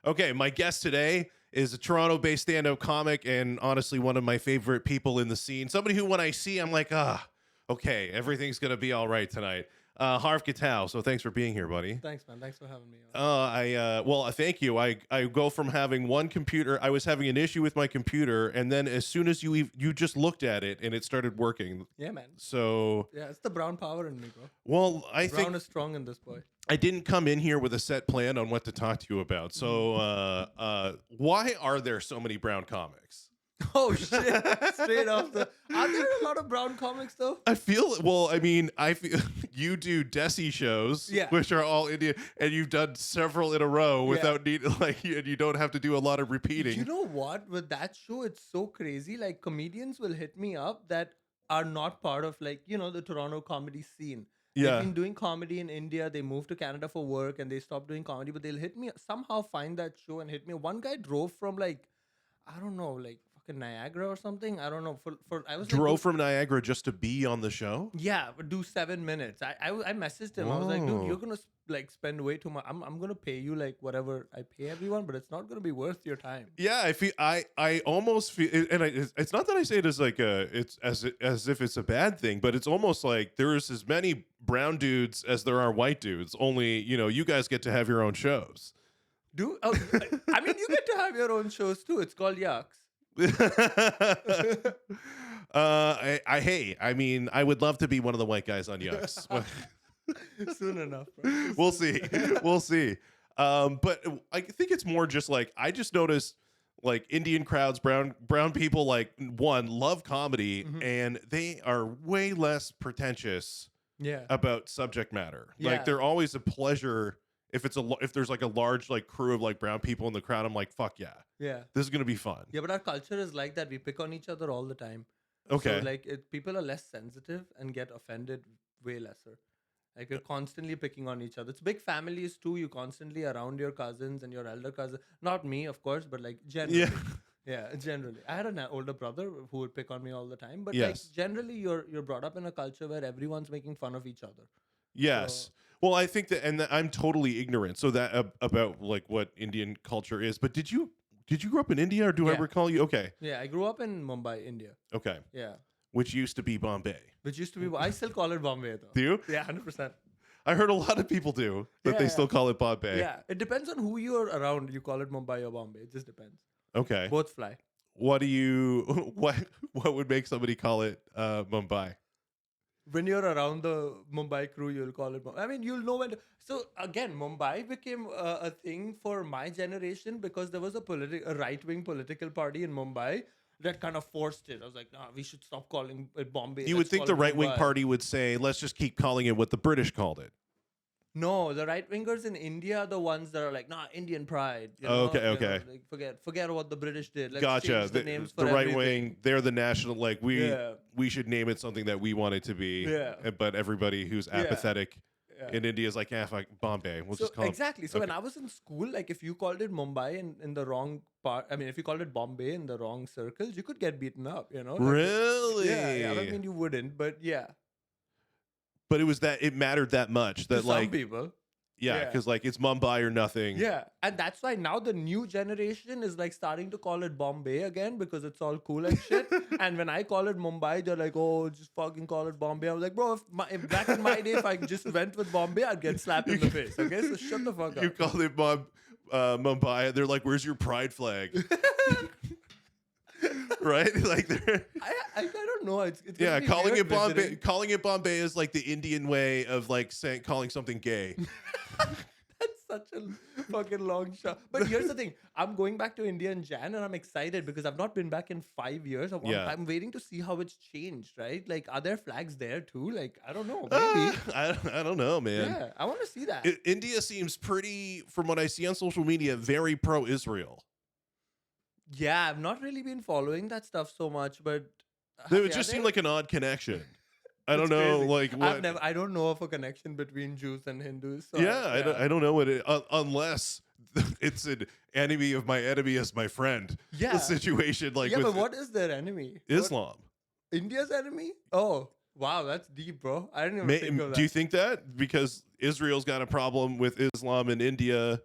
Okay, my guest today is a Toronto-based stand-up comic and honestly one of my favorite people in the scene. Somebody who, when I see, I'm like, okay, everything's gonna be all right tonight. Harv Khatow. So thanks for being here, buddy. Thanks, man. Thanks for having me on. Thank you. I go from having one computer. I was having an issue with my computer, and then as soon as you just looked at it and it started working. Yeah, man. So yeah, it's the brown power in me, bro. Well, Brown is strong in this boy. I didn't come in here with a set plan on what to talk to you about. So, why are there so many brown comics? Oh shit! Straight off the. Are there a lot of brown comics though? I feel you do Desi shows, Yeah. which are all Indian, and you've done several in a row without and you don't have to do a lot of repeating. You know what? With that show, it's so crazy. Like comedians will hit me up that are not part of the Toronto comedy scene. Yeah. They've been doing comedy in India. They moved to Canada for work and they stopped doing comedy. But they'll hit me somehow, find that show and hit me. One guy drove from I don't know, fucking Niagara or something. I don't know. I was drove from Niagara just to be on the show. Yeah, but do 7 minutes. I messaged him. I was like, dude, you're gonna spend way too much. I'm gonna pay you whatever I pay everyone, but it's not gonna be worth your time. Yeah, I almost feel, and it's not that I say it as it's as if it's a bad thing, but it's almost like there's as many brown dudes as there are white dudes. Only you guys get to have your own shows. I mean, you get to have your own shows too. It's called Yucks. I mean, I would love to be one of the white guys on Yucks. Soon enough, bro. We'll see. But I think it's more just I just noticed Indian crowds, brown people love comedy, and they are way less pretentious about subject matter. Yeah. They're always a pleasure. If there's a large crew of brown people in the crowd, I'm like, fuck yeah. Yeah. This is gonna be fun. Yeah, but our culture is like that. We pick on each other all the time. Okay. So people are less sensitive and get offended way lesser. We're constantly picking on each other. It's big families too. You constantly around your cousins and your elder cousin. Not me, of course, but generally. Yeah. Yeah, generally. I had an older brother who would pick on me all the time. But Yes. Generally you're brought up in a culture where everyone's making fun of each other. Yes. So, well, I think that I'm totally ignorant. So that about what Indian culture is. But did you grow up in India, or do I recall you? Okay. yeah, I grew up in Mumbai, India. Okay. Yeah. Which used to be Bombay. Which used to be, I still call it Bombay though. Do you? Yeah, 100%. I heard a lot of people do that they still call it Bombay. Yeah, it depends on who you're around. You call it Mumbai or Bombay. It just depends. Okay. Both fly. What would make somebody call it Mumbai? When you're around the Mumbai crew, you'll call it. I mean, you'll know when. So again, Mumbai became a thing for my generation because there was a right-wing political party in Mumbai that kind of forced it. I was like, nah, we should stop calling it Bombay. You would think the right-wing party would say, let's just keep calling it what the British called it. No, the right-wingers in India are the ones that are like, nah, Indian pride. Okay. Forget what the British did. Let's Gotcha. change the names for the right everything. wing, they're the national, we should name it something that we want it to be. Yeah. But everybody who's apathetic in India is like, fuck Bombay. We'll just call exactly. So when I was in school, if you called it Mumbai in the wrong part, I mean, if you called it Bombay in the wrong circles, you could get beaten up, Really? Yeah, I don't mean you wouldn't, but yeah. But it mattered that much that to some people. Yeah, because it's Mumbai or nothing. Yeah, and that's why now the new generation is starting to call it Bombay again because it's all cool and shit. And when I call it Mumbai, they're like, "Oh, just fucking call it Bombay." I was like, "Bro, if back in my day, if I just went with Bombay, I'd get slapped in the face." Okay, so shut the fuck up. You call it Mumbai, and they're like, "Where's your pride flag?" Right? I don't know. It's calling it Bombay. Visiting. Calling it Bombay is like the Indian way of calling something gay. That's such a fucking long shot. But here's the thing: I'm going back to India in Jan, and I'm excited because I've not been back in 5 years. I'm waiting to see how it's changed. Right? Are there flags there too? I don't know. Maybe. I don't know, man. Yeah, I want to see that. India seems pretty, from what I see on social media, very pro-Israel. Yeah, I've not really been following that stuff so much, but it just seemed like an odd connection. I don't know, crazy. what. I don't know of a connection between Jews and Hindus. So I don't know what it unless it's an enemy of my enemy as my friend. Yeah, the situation but what is their enemy? Islam. India's enemy? Oh, wow, that's deep, bro. I didn't even think of that. Do you think that because Israel's got a problem with Islam in India?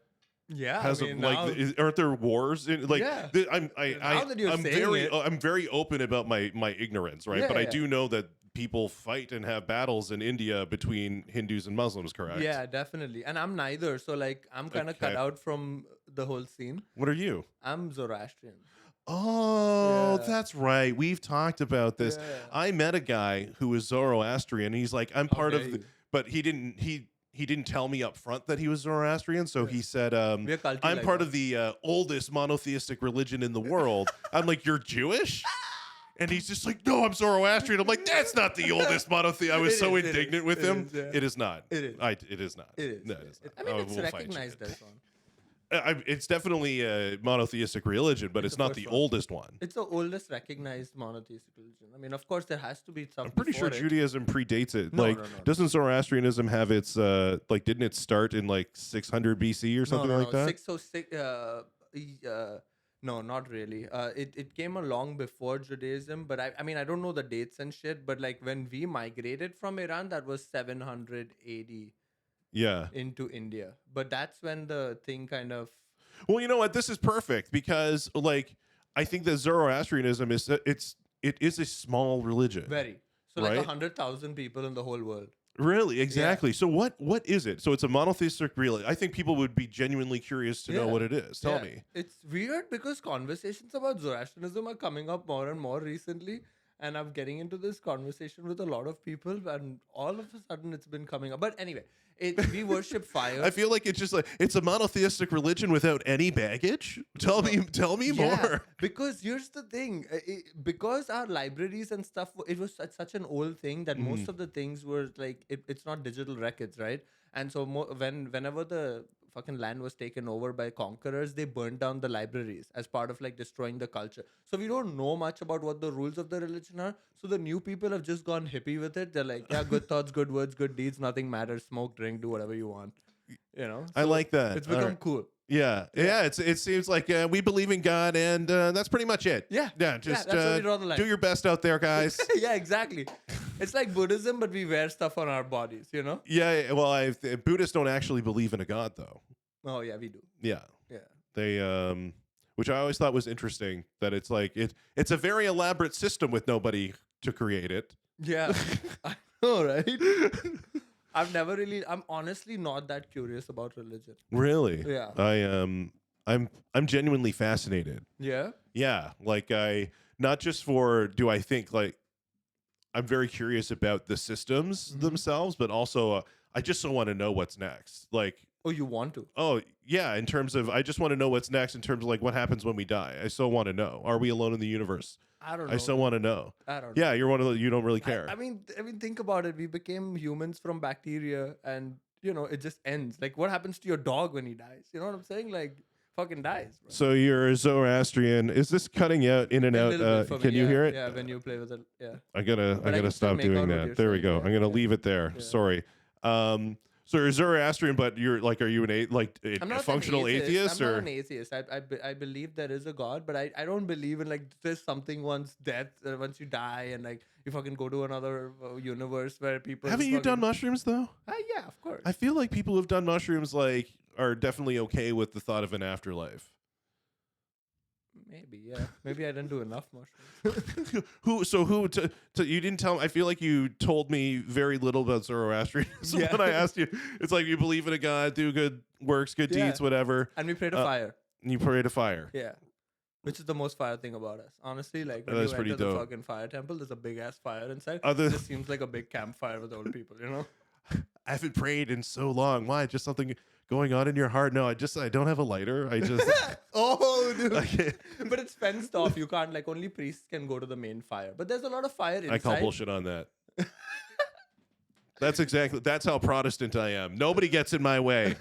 Yeah, Has I mean, like now, aren't there wars in like yeah. Now that you're I'm saying very it, I'm very open about my ignorance, right? yeah, But I yeah, do know that people fight and have battles in India between Hindus and Muslims, correct? yeah, definitely. And I'm neither, so like I'm kind of cut Okay. out from the whole scene. What are you? I'm Zoroastrian. Oh, Yeah, that's right. We've talked about this. yeah. I met a guy who was Zoroastrian. He's like, I'm How part dare of the, you? but he didn't tell me up front that he was Zoroastrian. So Yeah. he said, We're culty I'm like part that. of the oldest monotheistic religion in the world. I'm like, you're Jewish? And he's just like, no, I'm Zoroastrian. I'm like, that's not the oldest monotheistic. I was It so is, it indignant is, with it him. is, yeah. It is not. It is. It is not. It is. No, yeah. it is not. I mean, I it's will fight you. recognized as one. It's definitely a monotheistic religion, but It's it's the not first the one. oldest one. It's the oldest recognized monotheistic religion. I mean, of course, there has to be stuff. I'm pretty sure before it. Judaism predates it. No, like, no, no, no. doesn't Zoroastrianism have its like? Didn't it start in like 600 BC or something like that? 606. No, not really. It came along before Judaism, but I mean, I don't know the dates and shit. But like when we migrated from Iran, that was 780 Yeah. into India. But that's when the thing kind of Well, you know what? This is perfect because like I think that Zoroastrianism is it is a small religion. very so like Right? 100,000 people in the whole world. Really, exactly. So what is it? So it's a monotheistic religion. I think people would be genuinely curious to know Yeah. what it is. Tell Yeah, me. it's weird because conversations about Zoroastrianism are coming up more and more recently. And I'm getting into this conversation with a lot of people, and all of a sudden it's been coming up. But anyway, we worship fire. I feel like it's just like it's a monotheistic religion without any baggage. Tell me more. Because here's the thing, because our libraries and stuff, it was such an old thing that most of the things were like it's not digital records, right? And so whenever the fucking land was taken over by conquerors, they burned down the libraries as part of like destroying the culture. So we don't know much about what the rules of the religion are. So the new people have just gone hippie with it. They're like, yeah, good thoughts, good words, good deeds, nothing matters. Smoke, drink, do whatever you want. You know, I like that. It's become All right. cool. Yeah. It seems like we believe in God, and that's pretty much it. Yeah. Just that's where we draw the line. do your best out there, guys. Yeah, exactly. It's like Buddhism, but we wear stuff on our bodies, you know? Yeah. Well, Buddhists don't actually believe in a God, though. Oh, yeah, we do. Yeah. Yeah. They which I always thought was interesting that it's like it's a very elaborate system with nobody to create it. Yeah. I know, right? I'm honestly not that curious about religion. Really? Yeah. I'm genuinely fascinated. Yeah? Yeah, like not just for do I think like I'm very curious about the systems themselves, but also I just so want to know what's next. Like, Oh, you want to? oh yeah, in terms of I just want to know what's next in terms of like what happens when we die. I so want to know. Are we alone in the universe? I don't know. I so want to know. I don't know. Yeah, you're one of the you don't really care. I mean, think about it. We became humans from bacteria, and it just ends. Like, what happens to your dog when he dies? You know what I'm saying? Like, fucking dies. Bro. So you're a Zoroastrian. Is this cutting out in and A out? little bit for me, Can you yeah, hear it? Yeah, when you play with it. Yeah. I gotta can still stop make out doing what that. you're There we saying, go. yeah, I'm gonna yeah. leave it there. Yeah. Sorry. So you're Zoroastrian, but you're like, are you I'm a not functional an atheist I'm or? not an atheist. I believe there is a God, but I don't believe in like there's something once death, once you die, and like you fucking go to another universe where people. Haven't you done mushrooms though? Yeah, of course. I feel like people who've done mushrooms like are definitely okay with the thought of an afterlife. Maybe, yeah. Maybe I didn't do enough mushrooms. You didn't tell me. I feel like you told me very little about Zoroastrianism Yeah. when I asked you. It's like you believe in a God, do good works, good Yeah. deeds, whatever. And we pray to fire. And you pray to fire. Yeah. Which is the most fire thing about us. Honestly, like when That's you pretty enter the dope. fucking fire temple, there's a big ass fire inside. Other- It just seems like a big campfire with old people, you know? I haven't prayed in so long. Why? Just something going on in your heart? No, I don't have a lighter. I just Oh, dude. I can't- But it's fenced off. You can't, like, only priests can go to the main fire. But there's a lot of fire inside. I call bullshit on that. That's how Protestant I am. Nobody gets in my way.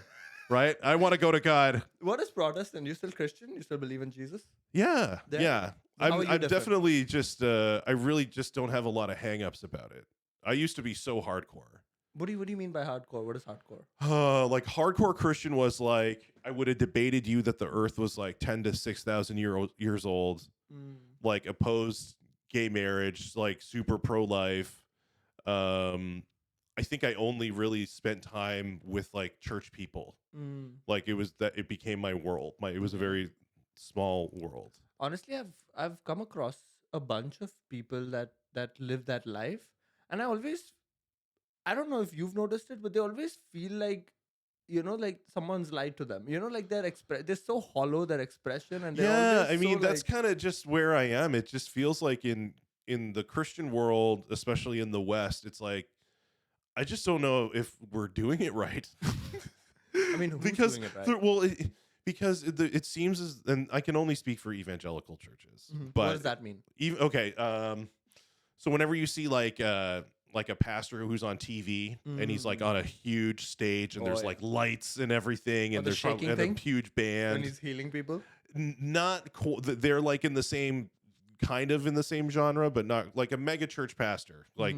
Right? I want to go to God. What is Protestant? You still Christian? You still believe in Jesus? Yeah. There. Yeah. How are I'm you different? definitely just I really just don't have a lot of hang-ups about it. I used to be so hardcore. What do you mean by hardcore? What is hardcore? Like hardcore Christian was like I would have debated you that the earth was like 10 to 6,000 years old, like opposed gay marriage, like super pro-life. I think I only really spent time with like church people. Mm. Like it became my world. It was a Yeah. very small world. Honestly, I've come across a bunch of people that live that life, and I don't know if you've noticed it, but they always feel like, like someone's lied to them. Like they're so hollow, their expression, and they're Yeah, always I so mean that's like, kind of just where I am. It just feels like in the Christian world, especially in the West, it's like I just don't know if we're doing it right. I mean, who's because doing it right? there- well, it, because it seems as, and I can only speak for evangelical churches, What does but that mean? even okay. So whenever you see like a pastor who's on TV and he's like on a huge stage and Oh, there's yeah. like lights and everything Or and the there's probably shaking and a thing? huge When band, he's healing people? not cool. They're like in the same kind of in the same genre, but not like a mega church pastor. Like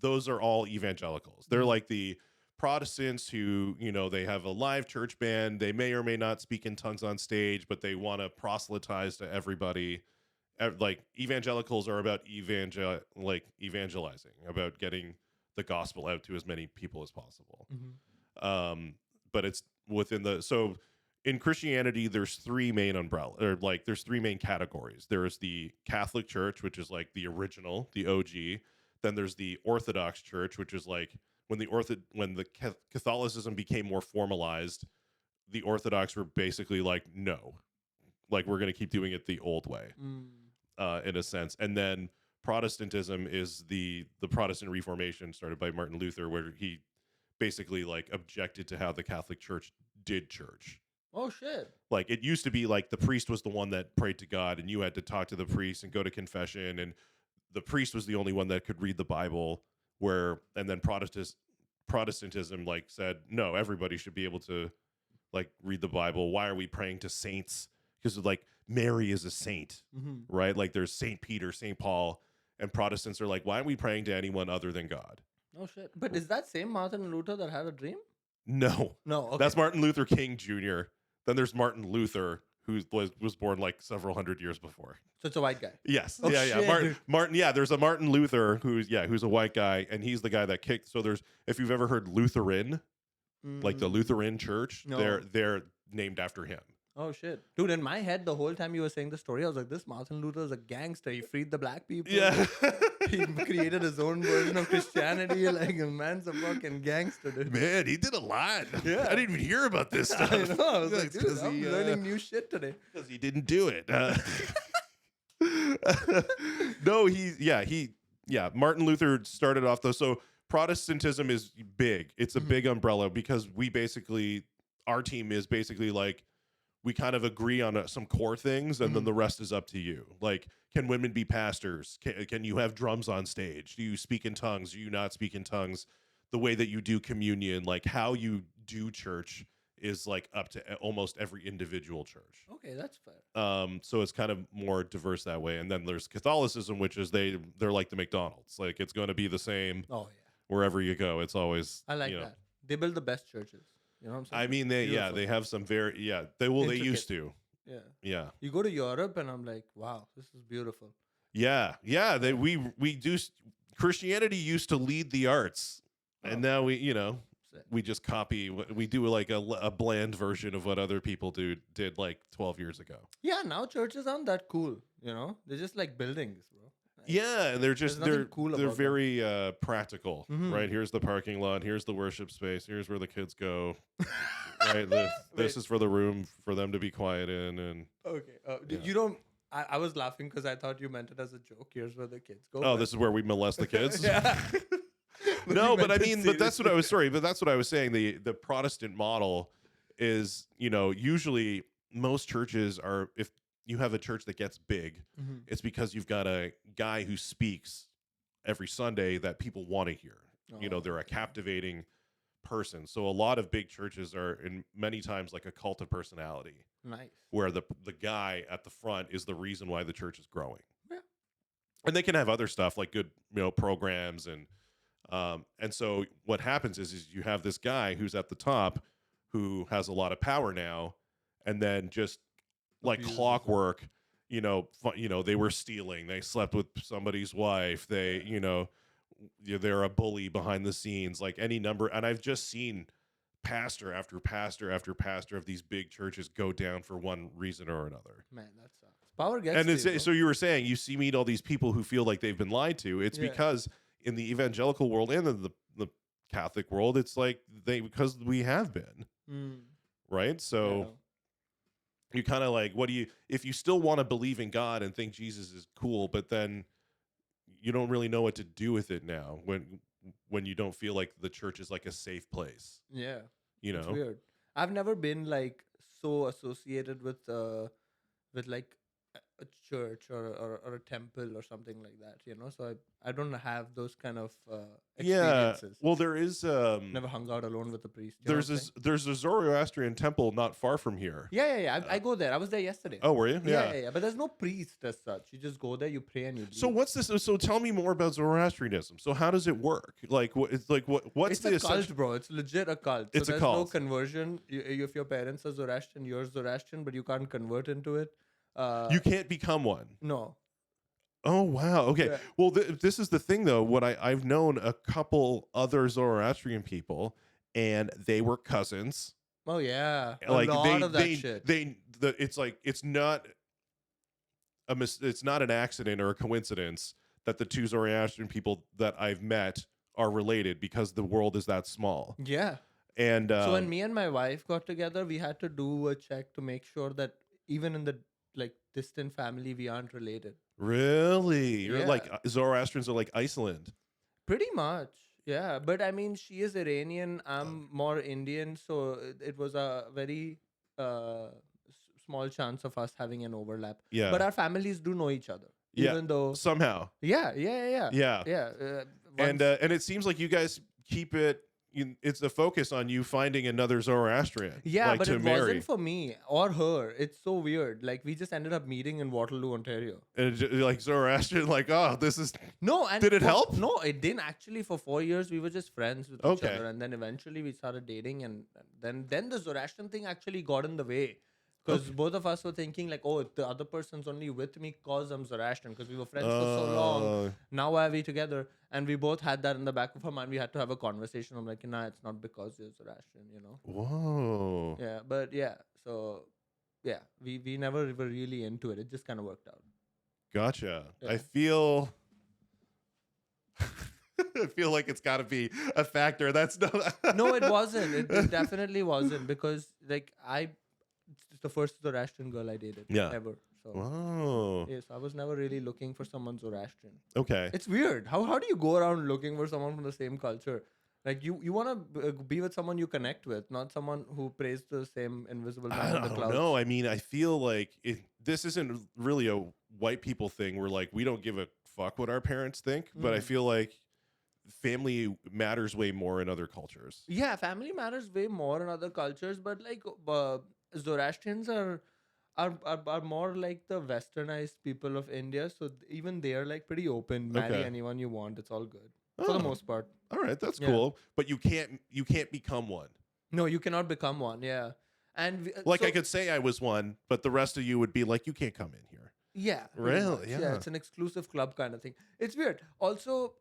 those are all evangelicals. They're like the Protestants who, they have a live church band. They may or may not speak in tongues on stage, but they want to proselytize to everybody. Like evangelicals are about evangelizing, about getting the gospel out to as many people as possible. But it's within so in Christianity, there's three main there's three main categories. There's the Catholic Church, which is like the original, the OG. Then there's the Orthodox Church, which is like when the Catholicism became more formalized, the Orthodox were basically like, no, like we're going to keep doing it the old way, in a sense. And then Protestantism is the Protestant Reformation started by Martin Luther, where he basically like objected to how the Catholic Church did church. Oh shit. Like it used to be like the priest was the one that prayed to God and you had to talk to the priest and go to confession, and the priest was the only one that could read the Bible, and then Protestantism like said, no, everybody should be able to like read the Bible. Why are we praying to saints? Because like Mary is a saint, right? Like there's Saint Peter, Saint Paul, and Protestants are like, why aren't we praying to anyone other than God? Oh shit. But is that same Martin Luther that had a dream? No, No. Okay. that's Martin Luther King Jr. Then there's Martin Luther, who was born like several hundred years before. So it's a white guy. Yes, Oh, yeah. shit. Martin. Yeah, there's a Martin Luther who's a white guy, and he's the guy that kicked. So there's, if you've ever heard Lutheran, like the Lutheran Church, No. they're named after him. Oh shit. Dude, in my head, the whole time you were saying the story, I was like, this Martin Luther is a gangster. He freed the black people. Yeah. He created his own version of Christianity. Like, a man's a fucking gangster, dude. Man, he did a lot. Yeah. I didn't even hear about this stuff. I know. I was like, That's dude, 'cause I'm learning new shit today. because he didn't do it. No, Martin Luther started off though. So Protestantism is big. It's a big umbrella because our team is basically like, we kind of agree on some core things, and then the rest is up to you. Like, can women be pastors? Can you have drums on stage? Do you speak in tongues? Do you not speak in tongues? The way that you do communion, like how you do church, is like up to almost every individual church. Okay, that's fair. So it's kind of more diverse that way. And then there's Catholicism, which is they're like the McDonald's. Like it's going to be the same Oh yeah. wherever you go. It's always, I like that. They build the best churches. You know what I'm saying? I mean, they have some very, they Intricate. used to. Yeah. Yeah. You go to Europe and I'm like, wow, this is beautiful. Yeah. Yeah. We do. Christianity used to lead the arts. And now we just copy. We do like a bland version of what other people did like 12 years ago. Yeah, now churches aren't that cool. They're just like buildings, bro. Yeah, and they're cool very practical, right? Here's the parking lot. Here's the worship space. Here's where the kids go. Right, this is for the room for them to be quiet in. And okay, you don't. I was laughing because I thought you meant it as a joke. Here's where the kids go. Oh, this is where we molest the kids. Yeah. No, but I mean, that's what I was saying. The Protestant model is, usually most churches are, if you have a church that gets big, it's because you've got a guy who speaks every Sunday that people want to hear. They're a captivating person. So a lot of big churches are in many times like a cult of personality. Nice. Where the guy at the front is the reason why the church is growing. Yeah. And they can have other stuff like good, programs and so what happens is you have this guy who's at the top who has a lot of power now, and then just like clockwork, they were stealing, they slept with somebody's wife, they, they're a bully behind the scenes, like any number. And I've just seen pastor after pastor after pastor of these big churches go down for one reason or another. Man, that sucks. Power gets And to it's you, bro. so you were saying you meet all these people who feel like they've been lied to. It's Yeah. because in the evangelical world and in the Catholic world, it's like because we have been, right? So you kind of like, if you still want to believe in God and think Jesus is cool, but then you don't really know what to do with it now when you don't feel like the church is like a safe place. Yeah. You know, It's weird. I've never been like so associated with like a church or a temple or something like that, you know. So I don't have those kind of experiences. Well, there is Never hung out alone with a priest. You know what I'm saying? there's a Zoroastrian temple not far from here. Yeah. I go there. I was there yesterday. Oh, were you? Yeah. But there's no priest as such. You just go there, you pray, and you leave. So what's this? So tell me more about Zoroastrianism. So how does it work? Like what? It's like what's It's the a cult, bro. It's legit a cult. It's so a there's no cult. conversion. If your parents are Zoroastrian, you're Zoroastrian, but you can't convert into it. You can't become one. No. Oh wow. Okay. Yeah. Well, this is the thing though. What I've known a couple other Zoroastrian people, and they were cousins. Oh yeah. Like a lot of that shit. It's like it's not an accident or a coincidence that the two Zoroastrian people that I've met are related because the world is that small. Yeah. And So when me and my wife got together, we had to do a check to make sure that even in the like distant family, we aren't related. really, you're Yeah. like Zoroastrians are like Iceland. Pretty much. Yeah. But I mean, she is Iranian. I'm more Indian. So it was a very small chance of us having an overlap. Yeah. But our families do know each other. Yeah. Even though. Somehow. Yeah. Yeah. And it seems like you guys keep it. It's the focus on you finding another Zoroastrian. Yeah, like, but to it marry. wasn't for me or her. It's so weird. Like we just ended up meeting in Waterloo, Ontario. And like Zoroastrian, like, oh, this is. No, and Did it help? No, it didn't actually. For 4 years, we were just friends with each other, and then eventually we started dating, and then the Zoroastrian thing actually got in the way. Because both of us were thinking like, oh, the other person's only with me because I'm Zoroastrian. Because we were friends for so long. Now why are we together? And we both had that in the back of our mind. We had to have a conversation. I'm like, nah, it's not because you're Zoroastrian, you know? Whoa. Yeah, but yeah. So, yeah, we never were really into it. It just kind of worked out. Gotcha. Yeah. I feel like it's got to be a factor. That's not. No, it wasn't. It definitely wasn't. Because, like, it's the first Zoroastrian girl I dated ever. So Whoa. yes, I was never really looking for someone Zoroastrian. Okay. It's weird. How do you go around looking for someone from the same culture? Like you want to be with someone you connect with, not someone who prays to the same invisible man in the I clouds. don't know. I mean, I feel like this isn't really a white people thing where like we don't give a fuck what our parents think, but I feel like family matters way more in other cultures. Yeah, family matters way more in other cultures, but like Zoroastrians are more like the westernized people of India, so even they are like pretty open. Marry anyone you want, it's all good for the most part. All right, that's cool. But you can't become one. No, you cannot become one. Yeah, and like I could say I was one, but the rest of you would be like, you can't come in here. Yeah, really. Yeah, it's an exclusive club kind of thing. It's weird. Also,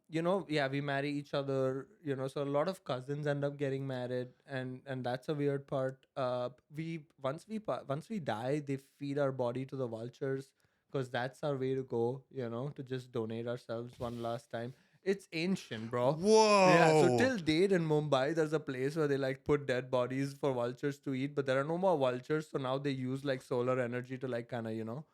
you know, we marry each other. You know, so a lot of cousins end up getting married, and that's a weird part. Once we die, they feed our body to the vultures because that's our way to go. You know, to just donate ourselves one last time. It's ancient, bro. Whoa. Yeah, so till date in Mumbai, there's a place where they like put dead bodies for vultures to eat, but there are no more vultures, so now they use like solar energy to like kind of, you know,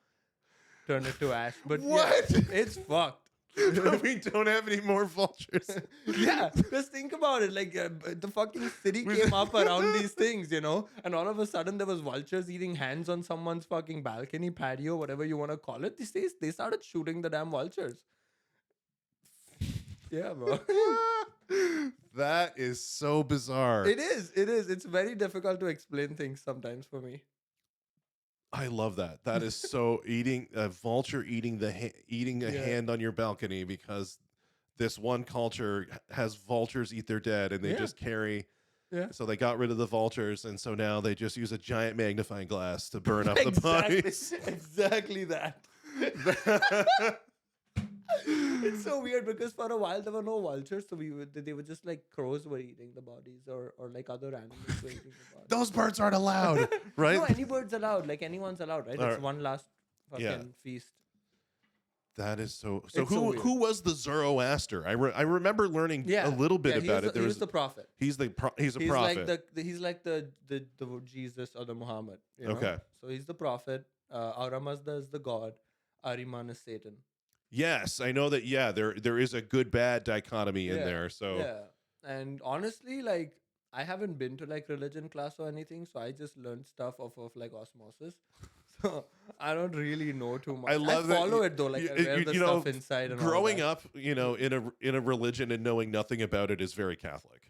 turn it to ash. But what? Yeah, it's fucked. We don't have any more vultures. Yeah, just think about it. Like the fucking city came up around these things, you know, and all of a sudden there was vultures eating hands on someone's fucking balcony, patio, whatever you want to call it. These days, they started shooting the damn vultures. Yeah, bro. That is so bizarre. It is. It's very difficult to explain things sometimes for me. I love that. That is so eating a vulture eating a hand on your balcony because this one culture has vultures eat their dead and they just carry. Yeah. So they got rid of the vultures and so now they just use a giant magnifying glass to burn up the bodies. Exactly that. It's so weird because for a while there were no vultures, so they were just like crows were eating the bodies, or like other animals were eating the bodies. Those parts aren't allowed, right? No, any bird's allowed. Like anyone's allowed, right? It's one last fucking Yeah. feast. That is so. It's so weird. Who was the Zoroaster? I remember learning a little bit about it. He was the prophet. He's a He's prophet. like the Jesus or the Muhammad. You know? Okay. So he's the prophet. Auramazda is the god. Ahriman is Satan. Yes, I know that. Yeah, there is a good bad dichotomy in there. So yeah, and honestly, like I haven't been to like religion class or anything, so I just learned stuff off of like osmosis. So I don't really know too much. I follow it though, like I wear the stuff inside. And growing all up, in a religion and knowing nothing about it is very Catholic.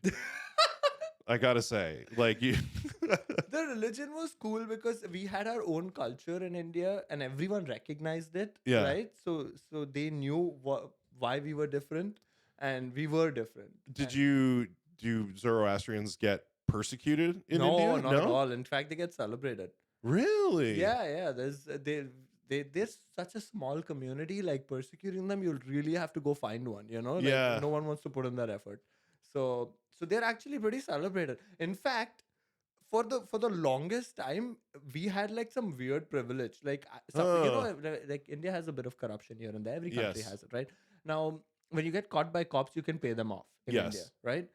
I gotta say, like you. The religion was cool because we had our own culture in India, and everyone recognized it. Yeah. Right. So they knew why we were different, and we were different. Do Zoroastrians get persecuted in India? No, not at all. In fact, they get celebrated. Really? Yeah. There's such a small community. Like persecuting them, you'll really have to go find one. You know. Like, Yeah. No one wants to put in that effort. So they're actually pretty celebrated. In fact, for the longest time, we had like some weird privilege. Like like India has a bit of corruption here and there. Every country has it, right? Now, when you get caught by cops, you can pay them off in India, right?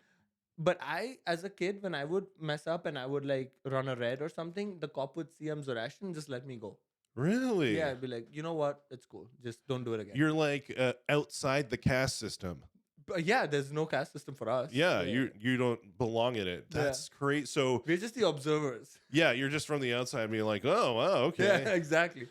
But I, as a kid, when I would mess up and I would like run a red or something, the cop would see I'm Zoroastrian and just let me go. Really? Yeah, I'd be like, you know what? It's cool. Just don't do it again. You're like outside the caste system. But yeah, there's no caste system for us. Yeah, you don't belong in it. That's great. So we're just the observers. Yeah, you're just from the outside being like, oh, wow, okay. Yeah, exactly.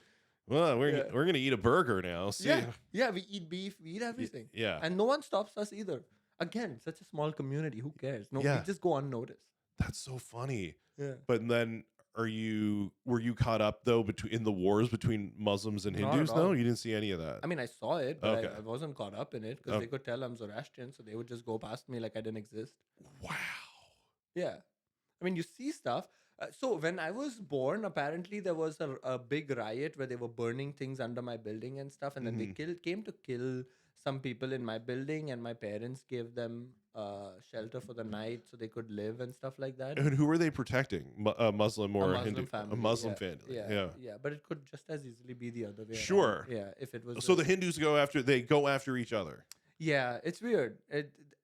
Well, we're gonna eat a burger now. See? Yeah, we eat beef, we eat everything. Yeah. And no one stops us either. Again, such a small community. Who cares? No, we just go unnoticed. That's so funny. Yeah. But then were you caught up though in the wars between Muslims and Hindus? No, you didn't see any of that. I mean, I saw it, but Okay. I wasn't caught up in it because they could tell I'm Zoroastrian, so they would just go past me like I didn't exist. Wow. Yeah. I mean, you see stuff. So when I was born, apparently there was a big riot where they were burning things under my building and stuff, and then they came to kill some people in my building, and my parents gave them shelter for the night so they could live and stuff like that. And who were they protecting? A Muslim or a Muslim Hindu? family. A Muslim family. Yeah. But it could just as easily be the other way. Sure. Around. Yeah, if it was. So the Hindus go after each other. Yeah, it's weird.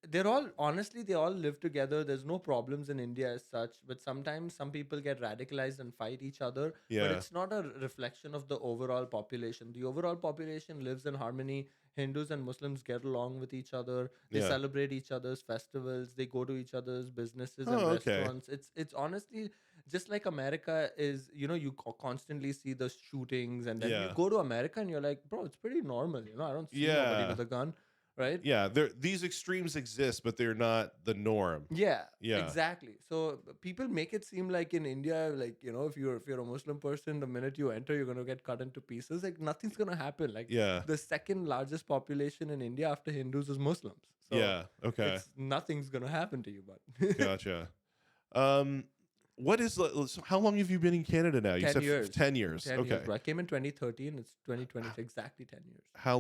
They all live together. There's no problems in India as such, but sometimes some people get radicalized and fight each other. Yeah. But it's not a reflection of the overall population. The overall population lives in harmony. Hindus and Muslims get along with each other. They celebrate each other's festivals. They go to each other's businesses and restaurants. It's honestly just like America is, you constantly see the shootings, and then you go to America and you're like, bro, it's pretty normal. I don't see nobody with a gun. Right? Yeah, these extremes exist, but they're not the norm. Yeah, exactly. So people make it seem like in India, like, if you're a Muslim person, the minute you enter, you're gonna get cut into pieces. Like nothing's gonna happen. Like the second largest population in India after Hindus is Muslims. So nothing's gonna happen to you, but Gotcha. How long have you been in Canada now? You 10 said years. 10 years. 10 okay. years, bro. I came in 2013. It's 2020. It's exactly 10 years. How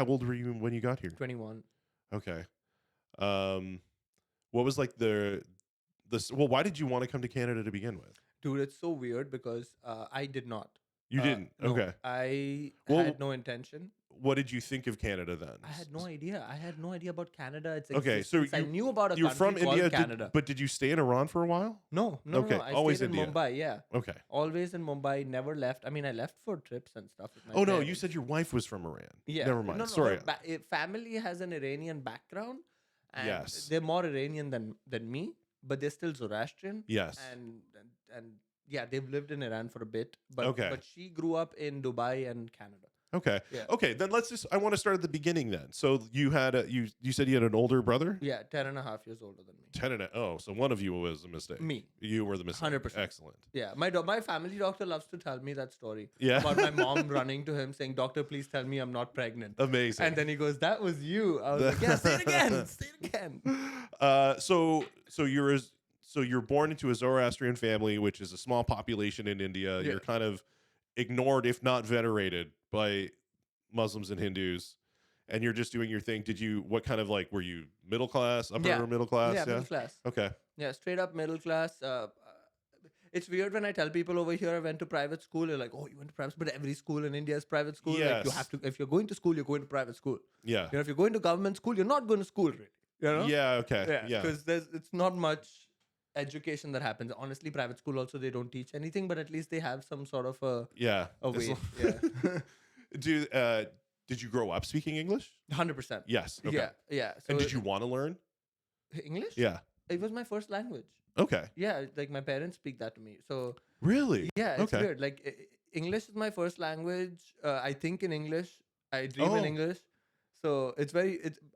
old were you when you got here? 21. Okay. What was like why did you want to come to Canada to begin with? Dude, it's so weird because I did not. You didn't? No, okay. I had no intention. What did you think of Canada then? I had no idea. I had no idea about Canada. It's okay. So I knew about you're from India, Canada. but did you stay in Iran for a while? No. Okay. I always stayed India. in Mumbai. Yeah. Okay. Always in Mumbai. Never left. I mean, I left for trips and stuff. With my no, parents. you said your wife was from Iran. Yeah. Never mind. No, Sorry. Her family has an Iranian background. And yes. They're more Iranian than me, but they're still Zoroastrian. Yes. And yeah, they've lived in Iran for a bit. But okay. But she grew up in Dubai and Canada. Okay. Yeah. Okay. Then I want to start at the beginning then. So you had you said you had an older brother? Yeah, 10 and a half years older than me. 10 and so one of you was a mistake. Me. You were the mistake. 100%. Excellent. Yeah. My family doctor loves to tell me that story. Yeah. About my mom running to him saying, "Doctor, please tell me I'm not pregnant." Amazing. And then he goes, "That was you." I was like, "Yeah, say it again. Say it again." So you're born into a Zoroastrian family, which is a small population in India. Yeah. You're kind of ignored, if not venerated, by Muslims and Hindus. and you're just doing your thing. What kind of like, were you middle class, upper Yeah. middle class? Yeah, middle class. Okay. Yeah, straight up middle class. It's weird when I tell people over here I went to private school. They're like, "Oh, you went to private school?" But every school in India is private school. Like you Yes. have to, if you're going to school, you're going to private school. Yeah. You know, if you're going to government school, you're not going to school really. You know? Yeah. Okay. Yeah. Because it's not much education that happens. Honestly, private school also they don't teach anything, but at least they have some sort of a As way. long- Did you grow up speaking English? 100%. Yes. Okay. Yeah. So And did you want to learn? English? Yeah. It was my first language. Okay. Yeah, like my parents speak that to me. So Really? yeah, it's Okay. weird. Like English is my first language. I think in English. I dream in Oh. English. So it's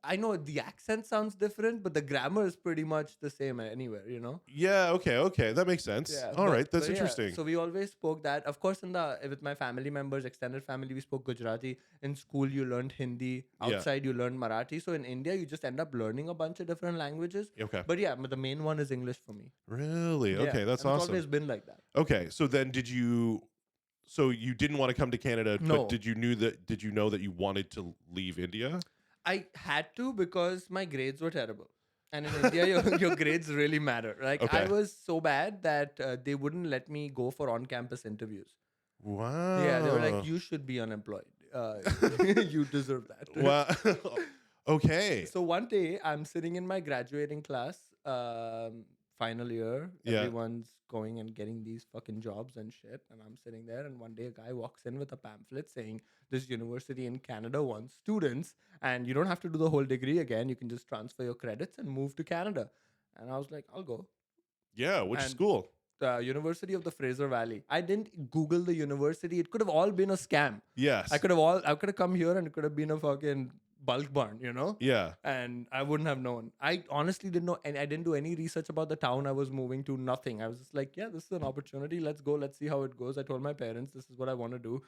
I know the accent sounds different, but the grammar is pretty much the same anywhere, you know? Yeah. Okay. That makes sense. Yeah. All right. That's but yeah, interesting. so we always spoke that. Of course, with my family members, extended family, we spoke Gujarati. In school, you learned Hindi. Yeah. Outside, you learned Marathi. So in India, you just end up learning a bunch of different languages. Okay. But yeah, the main one is English for me. Really? Yeah, Okay. That's and awesome. It's always been like that. Okay. So then so you didn't want to come to Canada, No. but did you know that you wanted to leave India? I had to because my grades were terrible. And in India, your grades really matter. Like Okay. I was so bad that they wouldn't let me go for on-campus interviews. Wow. Yeah, they were like, you should be unemployed. You deserve that. Wow. Okay. So one day, I'm sitting in my graduating class, final year. Yeah. Everyone's going and getting these fucking jobs and shit. And I'm sitting there, and one day a guy walks in with a pamphlet saying, this university in Canada wants students, and you don't have to do the whole degree again. You can just transfer your credits and move to Canada. And I was like, I'll go. Yeah. Which And- school? The University of the Fraser Valley. I didn't Google the university. It could have all been a scam. Yes. I could have come here and it could have been a fucking bulk barn, you know? Yeah. And I wouldn't have known. I honestly didn't know, and I didn't do any research about the town I was moving to. Nothing. I was just like, yeah, this is an opportunity. Let's go. Let's see how it goes. I told my parents this is what I want to do,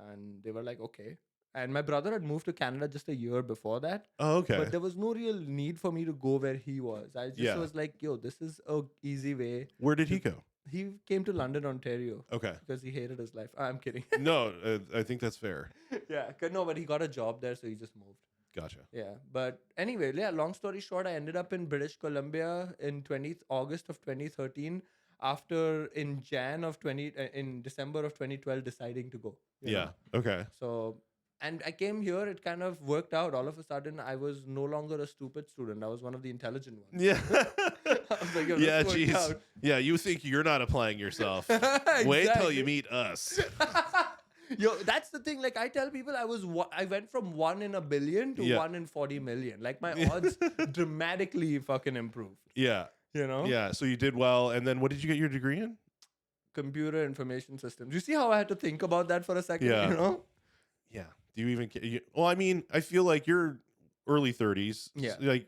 and they were like, okay. And my brother had moved to Canada just a year before that, Oh, okay. but there was no real need for me to go where he was. I just Yeah. was like, yo, this is a easy way. Where did he go? He came to London, Ontario, Okay. because he hated his life. I'm kidding. No, I think that's fair. Yeah, no, but he got a job there, so he just moved. Gotcha. Yeah, but anyway, yeah. Long story short, I ended up in British Columbia in August of 2013. After in December of 2012, deciding to go. you Yeah. know. Okay. So, and I came here. It kind of worked out. All of a sudden, I was no longer a stupid student. I was one of the intelligent ones. Yeah. I was like, yo, this Yeah. worked Jeez. out. Yeah. You think you're not applying yourself? Wait till you Exactly. meet us. Yo, that's the thing. Like I tell people, I went from 1 in a billion to Yeah. 1 in 40 million. Like my odds dramatically fucking improved. Yeah. You know? Yeah. So you did well, and then what did you get your degree in? Computer information systems. You see how I had to think about that for a second? Yeah. You know? Yeah. Do you even? Well, I mean, I feel like you're early 30s. Yeah. Like,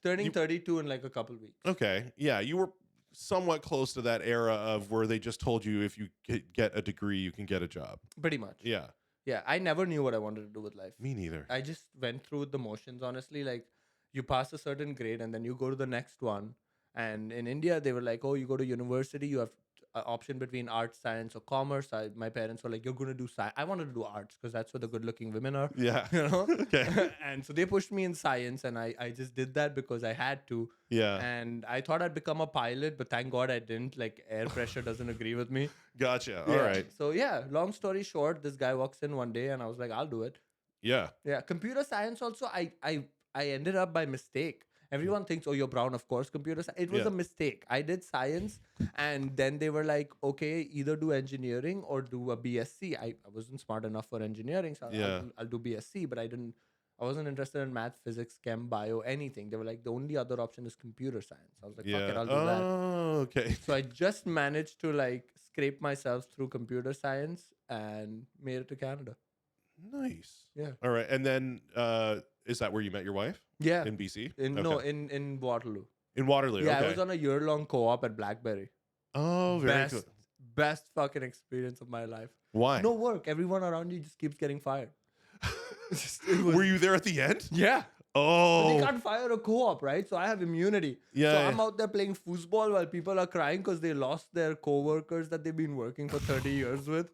Turning 32 in like a couple weeks. okay, yeah, you were somewhat close to that era of where they just told you if you get a degree, you can get a job. Pretty much. Yeah. Yeah. I never knew what I wanted to do with life. Me neither. I just went through the motions, honestly. Like you pass a certain grade and then you go to the next one. And in India, they were like, oh, you go to university, you have an option between arts, science, or commerce. My parents were like, you're going to do science. I wanted to do arts because that's where the good looking women are. Yeah. You know? Okay. And so they pushed me in science, and I just did that because I had to. Yeah. And I thought I'd become a pilot, but thank God I didn't. Like, air pressure doesn't agree with me. Gotcha. Yeah. All right. So, yeah, long story short, this guy walks in one day, and I was like, I'll do it. Yeah. Yeah. Computer science also, I ended up by mistake. Everyone thinks, oh, you're brown, of course. Computer science. It was Yeah. a mistake. I did science, and then they were like, okay, either do engineering or do a BSc. I wasn't smart enough for engineering, so Yeah. I'll do BSc, but I wasn't interested in math, physics, chem, bio, anything. They were like, the only other option is computer science. I was like, fuck Yeah. it, I'll do that. Oh, okay. So I just managed to like scrape myself through computer science and made it to Canada. Nice. Yeah. All right. And then, is that where you met your wife Yeah. in BC? No, Okay. in Waterloo. In Waterloo. Yeah, Okay. I was on a year-long co-op at BlackBerry. Oh, very best, good. best fucking experience of my life. Why? No work. Everyone around you just keeps getting fired. It was- Were you there at the end? yeah. But Oh. they can't fire a co-op, right? So I have immunity. Yeah, So yeah. I'm out there playing foosball while people are crying because they lost their co-workers that they've been working for 30 years with.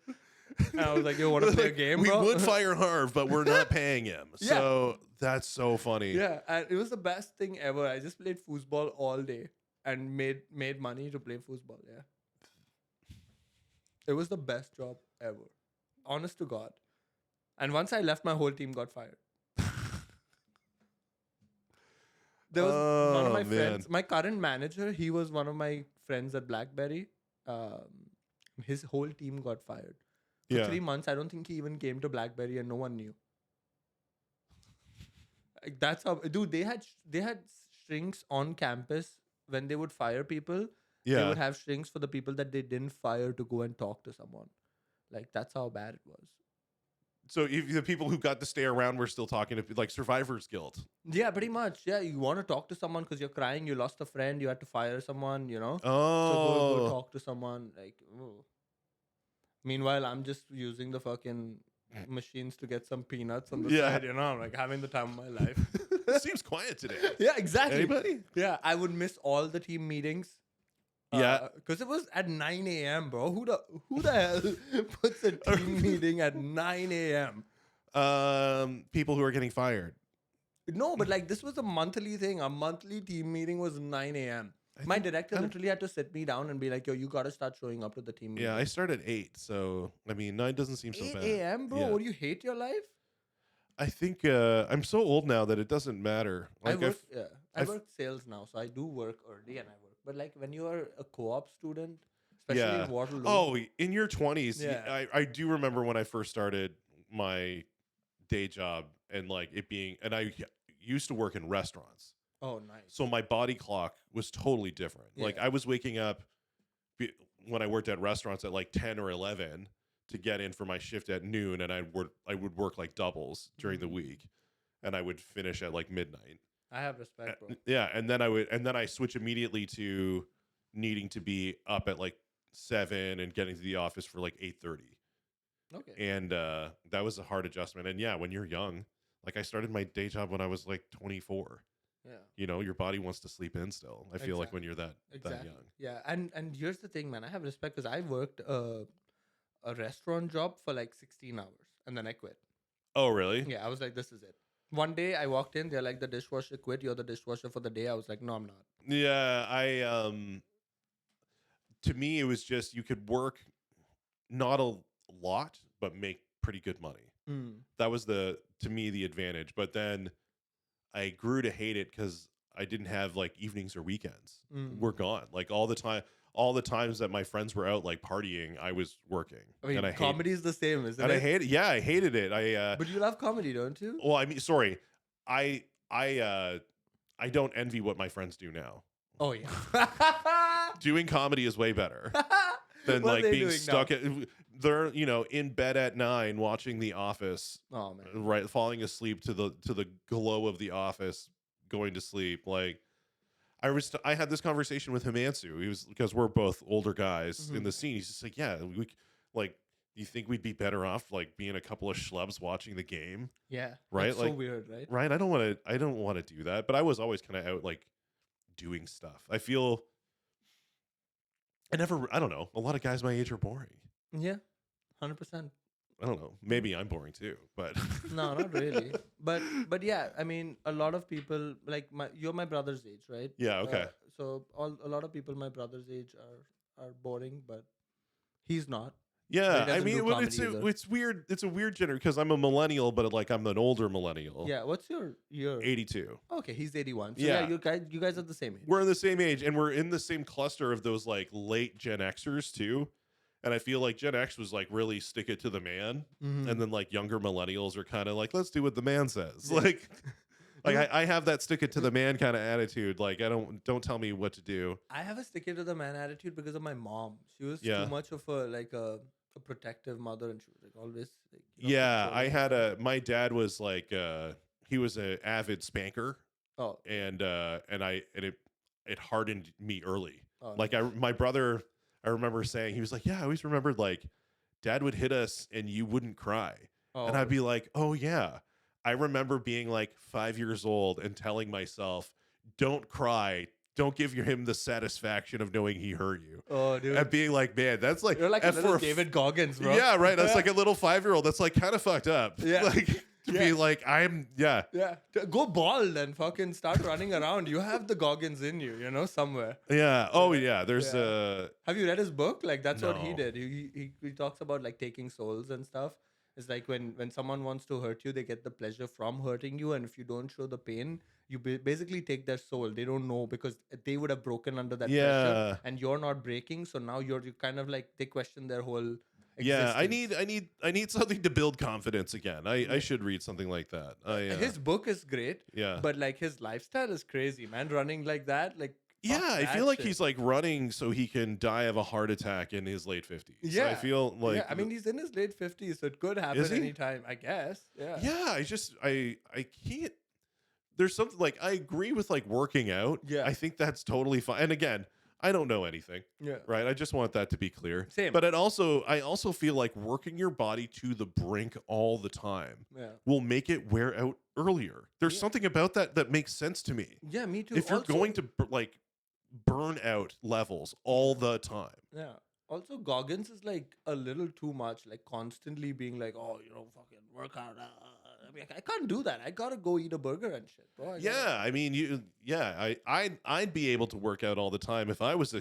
And I was like, you want to play a game, We bro? would fire Harv, but we're not paying him. Yeah. So That's so funny. Yeah, and it was the best thing ever. I just played foosball all day and made money to play foosball. Yeah, it was the best job ever. Honest to God. And once I left, my whole team got fired. There was one of my friends, my current manager, he was one of my friends at BlackBerry. His whole team got fired. For 3 months, I don't think he even came to BlackBerry and no one knew. Like, that's how, dude, they had strings on campus when they would fire people. They would have strings for the people that they didn't fire to go and talk to someone. Like, that's how bad it was. So if the people who got to stay around were still talking to like survivor's guilt. Yeah, pretty much. Yeah, you want to talk to someone because you're crying, you lost a friend, you had to fire someone, you know? Oh. So go talk to someone. Like, oh. Meanwhile, I'm just using the fucking machines to get some peanuts on the side, you know? I'm like having the time of my life. Seems quiet today. Yeah, exactly. Anybody? Yeah, I would miss all the team meetings. Because it was at 9 a.m., bro. Who the hell puts a team meeting at 9 a.m.? People who are getting fired. No, but like this was a monthly thing. A monthly team meeting was 9 a.m. My director literally had to sit me down and be like, yo, you got to start showing up to the team meeting. Yeah, I start at 8. So, I mean, 9 doesn't seem so bad. 8 a.m., bro? Yeah. What, do you hate your life? I think I'm so old now that it doesn't matter. Like I work sales now, so I do work early and I work. But like when you are a co-op student, especially in Waterloo. Oh, in your 20s, I do remember when I first started my day job and like it being, and I used to work in restaurants. Oh, nice. So my body clock was totally different. Yeah. Like I was waking up when I worked at restaurants at like 10 or 11 to get in for my shift at noon, and I would work like doubles during the week, and I would finish at like midnight. I have respect, bro. Yeah, and then I switch immediately to needing to be up at like 7 and getting to the office for like 8:30. Okay. And that was a hard adjustment. And yeah, when you're young, like I started my day job when I was like 24. Yeah. You know, your body wants to sleep in still. I feel like when you're that young. Yeah, and here's the thing, man. I have respect because I worked a restaurant job for like 16 hours and then I quit. Oh, really? Yeah, I was like, this is it. One day I walked in, they're like, the dishwasher quit. You're the dishwasher for the day. I was like, no, I'm not. Yeah, to me, it was just you could work not a lot, but make pretty good money. That was to me the advantage. But then I grew to hate it because I didn't have like evenings or weekends. We're gone. Like all the times that my friends were out like partying, I was working. I mean, and comedy is the same, isn't it? And I hate it. Yeah, I hated it. But you love comedy, don't you? Well, I mean, sorry, I don't envy what my friends do now. Oh yeah, doing comedy is way better than like being stuck they're in bed at 9 watching The Office. Oh man, right, falling asleep to the glow of The Office, going to sleep. Like I had this conversation with Himansu. He was, because we're both older guys in the scene. He's just like, yeah, we like. You think we'd be better off like being a couple of schlubs watching the game? Yeah, right. That's like so weird, right? Right. I don't want to do that. But I was always kind of out like doing stuff. I feel I don't know. A lot of guys my age are boring. Yeah, 100%. I don't know. Maybe I'm boring too, but no, not really. But yeah, I mean, a lot of people like you're my brother's age, right? Yeah. Okay. So a lot of people my brother's age are boring, but he's not. Yeah, I mean, it's weird. It's a weird gender because I'm a millennial, but like I'm an older millennial. Yeah, what's your year? 82. Okay, he's 81. So yeah, you guys are the same age. We're in the same age, and we're in the same cluster of those like late Gen Xers too. And I feel like Gen X was like really stick it to the man, and then like younger millennials are kind of like, let's do what the man says. Yeah. Like I have that stick it to the man kind of attitude. Like don't tell me what to do. I have a stick it to the man attitude because of my mom. She was too much of a protective mother, and she was like always like, I had my dad was like he was an avid spanker. Oh. And it hardened me early. Oh, like nice. My brother, I remember saying, he was like, yeah, I always remembered like dad would hit us and you wouldn't cry. Oh. And I'd be like, oh yeah. I remember being like 5 years old and telling myself, don't cry. Don't give him the satisfaction of knowing he hurt you. Oh, dude. And being like, man, that's like... You're like a little David Goggins, bro. Yeah, right. That's like a little 5-year-old. That's like kind of fucked up. Yeah. Like, to be like, Yeah. Go bald and fucking start running around. You have the Goggins in you, somewhere. Yeah. Oh, yeah. There's Have you read his book? Like, that's what he No. did. He talks about like taking souls and stuff. It's like when someone wants to hurt you, they get the pleasure from hurting you, and if you don't show the pain, you basically take their soul. They don't know because they would have broken under that pressure, and you're not breaking. So now you kind of like they question their whole existence. I need something to build confidence again. I should read something like that. His book is great. Yeah. But like his lifestyle is crazy, man. Running like that, like. Yeah, I feel like shit. he's like running so he can die of a heart attack in his late 50s. Yeah. I feel like Yeah, I mean he's in his late 50s, so it could happen anytime, I guess. Yeah. Yeah, I can't. There's something like I agree with like working out. Yeah. I think that's totally fine. And again, I don't know anything. Yeah. Right. I just want that to be clear. Same. But I also feel like working your body to the brink all the time will make it wear out earlier. There's something about that makes sense to me. Yeah, me too. If you're going to like burn out levels all the time. Yeah. Also, Goggins is like a little too much, like constantly being like, oh, fucking work out. I mean, I can't do that. I gotta go eat a burger and shit, bro. I mean, I'd be able to work out all the time if I was a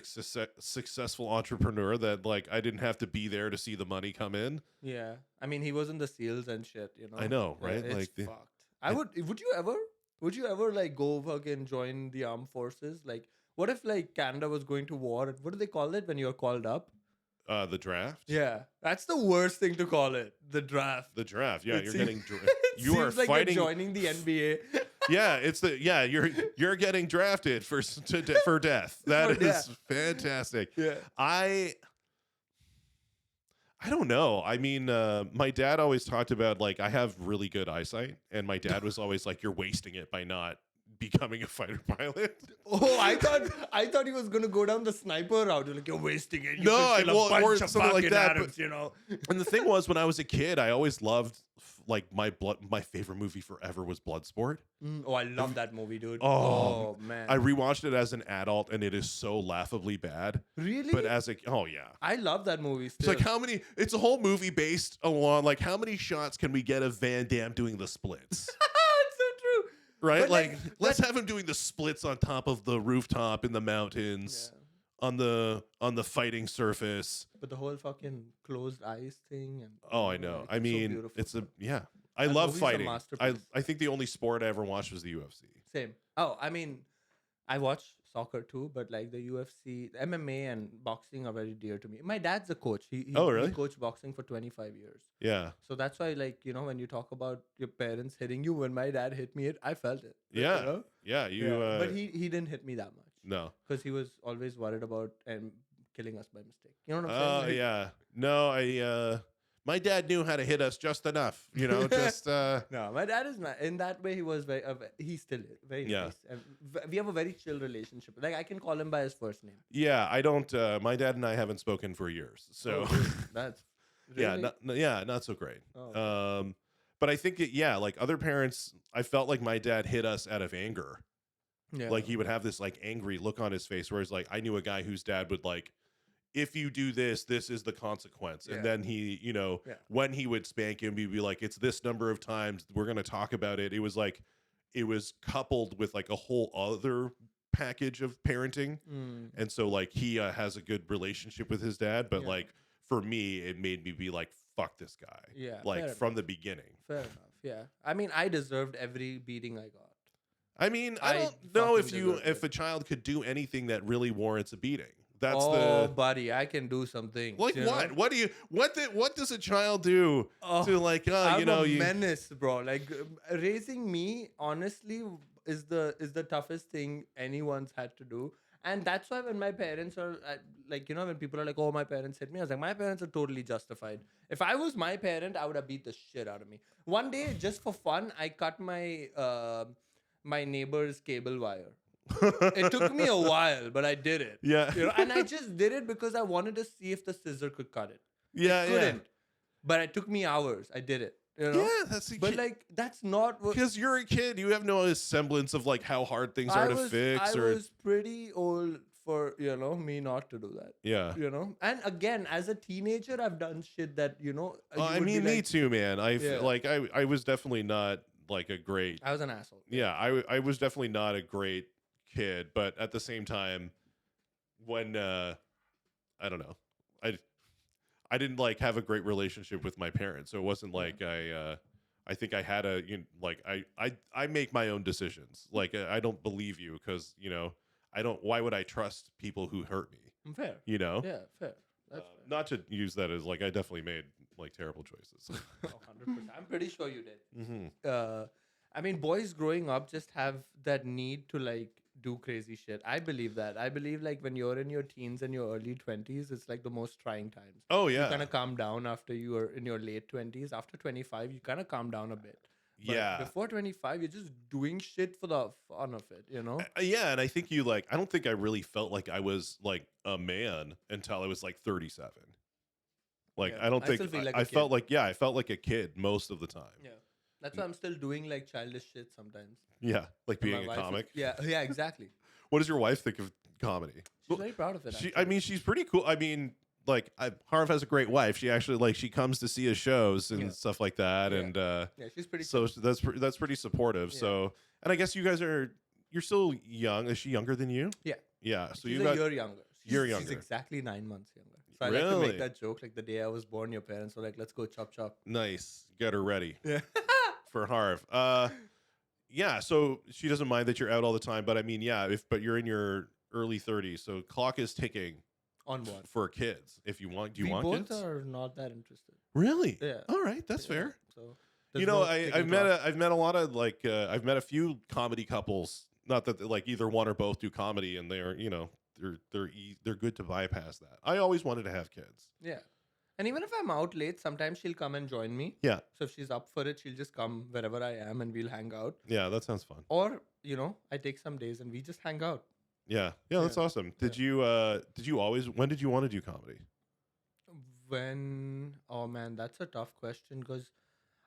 successful entrepreneur that like I didn't have to be there to see the money come in. Yeah. I mean, he was in the SEALs and shit, I know, right? It's like fucked. Would you ever like go fucking join the armed forces? Like, what if like Canada was going to war? What do they call it when you're called up? The draft. Yeah, that's the worst thing to call it. The draft. The draft. Yeah, you're getting. You are like fighting. You're joining the NBA. You're getting drafted for death. That is fantastic. Yeah. I don't know. I mean, my dad always talked about like I have really good eyesight, and my dad was always like, "You're wasting it by not becoming a fighter pilot." Oh, I thought he was gonna go down the sniper route. Like you're wasting it. Or something like that. Adams, And the thing was, when I was a kid, I always loved like my favorite movie forever was Bloodsport. Oh, I love that movie, dude. Oh man, I rewatched it as an adult, and it is so laughably bad. Really? But I love that movie. Still. It's like how many? It's a whole movie based along like how many shots can we get of Van Damme doing the splits? Right? But let's have him doing the splits on top of the rooftop in the mountains on the fighting surface. But the whole fucking closed eyes thing and I know. I mean, so I that love movie's a fighting. masterpiece. I think the only sport I ever watched was the UFC. Same. Oh, I mean, I watch soccer too, but like the UFC, the MMA and boxing are very dear to me. My dad's a coach. He really? He coached boxing for 25 years. Yeah. So that's why, like, when you talk about your parents hitting you, when my dad hit me, I felt it. Yeah. Yeah. But he didn't hit me that much. No. Because he was always worried about killing us by mistake. You know what I'm saying? Yeah. No, my dad knew how to hit us just enough, just No, my dad is not in that way. He was he's still very nice. And we have a very chill relationship. Like I can call him by his first name. Yeah, I don't. My dad and I haven't spoken for years, so that's really? not so great. Oh. But I think like other parents, I felt like my dad hit us out of anger. Yeah. Like he would have this like angry look on his face, where he's like, I knew a guy whose dad would like, if you do this, this is the consequence. And then he, when he would spank him, he'd be like, it's this number of times. We're going to talk about it. It was like, it was coupled with like a whole other package of parenting. And so like he has a good relationship with his dad. But like for me, it made me be like, fuck this guy. Yeah. Like from the beginning. Fair enough. Yeah. I mean, I deserved every beating I got. I mean, I don't know if a child could do anything that really warrants a beating. That's buddy, I can do something. Like what? What does a child do to like I'm a menace, bro. Like raising me, honestly, is the toughest thing anyone's had to do. And that's why when my parents are like, when people are like, oh, my parents hit me, I was like, my parents are totally justified. If I was my parent, I would have beat the shit out of me. One day, just for fun, I cut my my neighbor's cable wire. It took me a while, but I did it. Yeah. And I just did it because I wanted to see if the scissor could cut it. Yeah, it couldn't. But it took me hours. I did it. Yeah, that's but like that's not what, because you're a kid. You have no semblance of like how hard things are to fix. I was pretty old for me not to do that. Yeah. And again, as a teenager, I've done shit that I would be mean, me like, too, man. Yeah. I was definitely not like a great. I was an asshole. Yeah, I was definitely not a great kid, but at the same time, when I don't know, I didn't like have a great relationship with my parents, so it wasn't like I think I had a like I make my own decisions. Like I don't believe you because I don't. Why would I trust people who hurt me? Fair. You know. Yeah, fair. That's fair. Not to use that as like I definitely made like terrible choices. 100%. I'm pretty sure you did. Mm-hmm. I mean, boys growing up just have that need to like do crazy shit. I believe that. I believe like when you're in your teens and your early 20s, it's like the most trying times. Oh You yeah. kind of calm down after you are in your late 20s. After 25, you kind of calm down a bit. But Yeah. before 25, you're just doing shit for the fun of it, Yeah, and I think I don't think I really felt like I was like a man until I was like 37. Like Yeah, I don't I think still feel like I a felt kid. I felt like a kid most of the time. Yeah. That's why I'm still doing like childish shit sometimes. Yeah, like And my being a wife is- comic. yeah, exactly. What does your wife think of comedy? She's very proud of it. I actually. mean, she's pretty cool. I mean, like Harv has a great wife. She actually like she comes to see his shows and Yeah. stuff like that, Yeah. and Yeah, she's pretty. so that's pretty supportive. Yeah. So, and I guess you're still young. Is she younger than you? Yeah. Yeah. So She's you a got year younger. Year She's younger. exactly 9 months younger. So I like to Really? make that joke. Like the day I was born, your parents were like, "Let's go chop chop." nice. Get her ready Yeah. for Harv. Yeah. So she doesn't mind that you're out all the time, but I mean, yeah. But you're in your early 30s, so clock is ticking On what? for kids. If you want, do you We want both kids? are not that interested. Really? Yeah. All right, that's Yeah. fair. So You know, I've met a lot of like I've met a few comedy couples. Not that like either one or both do comedy, and they're they're good to bypass that. I always wanted to have kids. Yeah. And even if I'm out late, sometimes she'll come and join me. Yeah, So if she's up for it, she'll just come wherever I am and we'll hang out. yeah, that sounds fun. Or, I take some days and we just hang out. Yeah, that's Yeah. awesome. Did you always? When did you want to do comedy? Oh man, that's a tough question because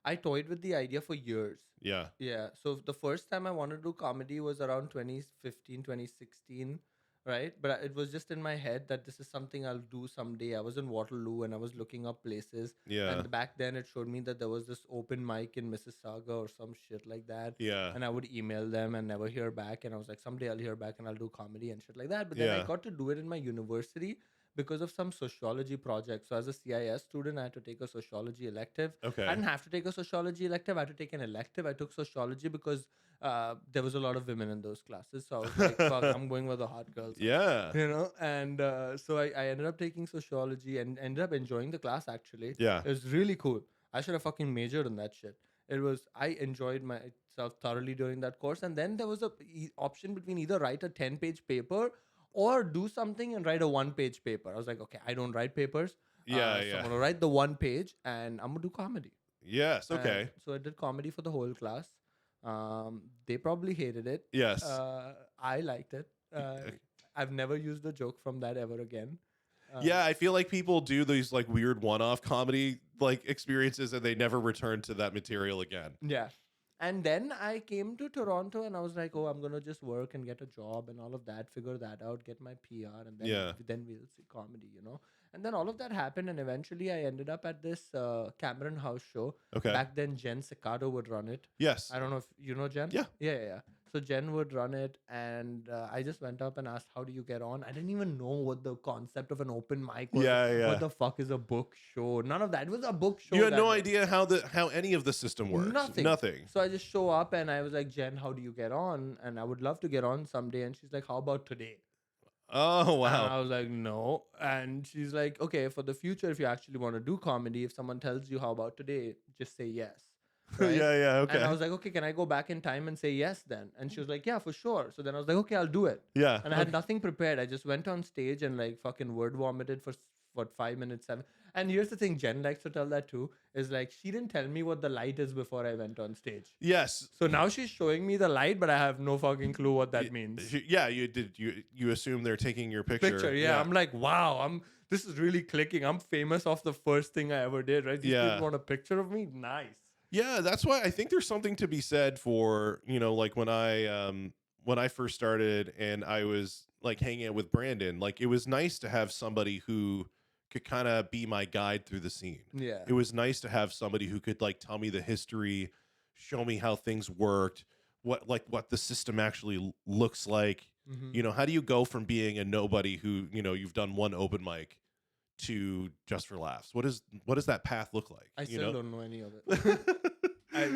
I toyed with the idea for years. Yeah, Yeah. So the first time I wanted to do comedy was around 2015, 2016, right? But it was just in my head that this is something I'll do someday. I was in Waterloo and I was looking up places. yeah, And back then it showed me that there was this open mic in Mississauga or some shit like that. yeah, And I would email them and never hear back. And I was like, someday I'll hear back and I'll do comedy and shit like that. But then Yeah. I got to do it in my university because of some sociology project. So as a CIS student, I had to take a sociology elective. Okay. I didn't have to take a sociology elective. I had to take an elective. I took sociology because there was a lot of women in those classes. So I was like, fuck, I'm going with the hot girls. yeah, And so I ended up taking sociology and ended up enjoying the class actually. yeah, It was really cool. I should have fucking majored in that shit. I enjoyed myself thoroughly during that course. And then there was a option between either write a 10-page paper or do something and write a 1-page paper. I was like, okay, I don't write papers. Yeah, So yeah. I'm going to write the 1 page and I'm going to do comedy. yes. Okay. And so I did comedy for the whole class. They probably hated it. Yes. I liked it. I've never used a joke from that ever again. Yeah, I feel like people do these like weird one-off comedy like experiences and they never return to that material again. Yeah. And then I came to Toronto and I was like, oh, I'm going to just work and get a job and all of that, figure that out, get my PR, and then, Yeah. then we'll see comedy, And then all of that happened and eventually I ended up at this Cameron House show. Okay. Back then, Jen Cicado would run it. Yes. I don't know if you know Jen? Yeah. Yeah. So Jen would run it and I just went up and asked, how do you get on? I didn't even know what the concept of an open mic was. Yeah. What the fuck is a book show? None of that. It was a book show. You had that no day. idea how any of the system works. Nothing. So I just show up and I was like, Jen, how do you get on? And I would love to get on someday. And she's like, how about today? Oh And I wow. was like, no. And she's like, okay, for the future, if you actually want to do comedy, if someone tells you how about today, just say yes. Right? Yeah. Okay. And I was like, okay, can I go back in time and say yes then? And she was like, yeah, for sure. So then I was like, okay, I'll do it. yeah. And I had nothing prepared. I just went on stage and like fucking word vomited for 5 minutes, 7. And here's the thing, Jen likes to tell that too, is like, she didn't tell me what the light is before I went on stage. Yes. So now she's showing me the light, but I have no fucking clue what that means. Yeah. You did. You assume they're taking your picture. Yeah. I'm like, wow, this is really clicking. I'm famous off the first thing I ever did, right? These Yeah. people want a picture of me? Nice. Yeah, that's why I think there's something to be said for, like when I first started and I was like hanging out with Brandon, like it was nice to have somebody who could kind of be my guide through the scene. Yeah. It was nice to have somebody who could like tell me the history, show me how things worked, what the system actually looks like. Mm-hmm. You know, how do you go from being a nobody who, you know, you've done one open mic to Just for Laughs? What does that path look like? I you still don't know any of it.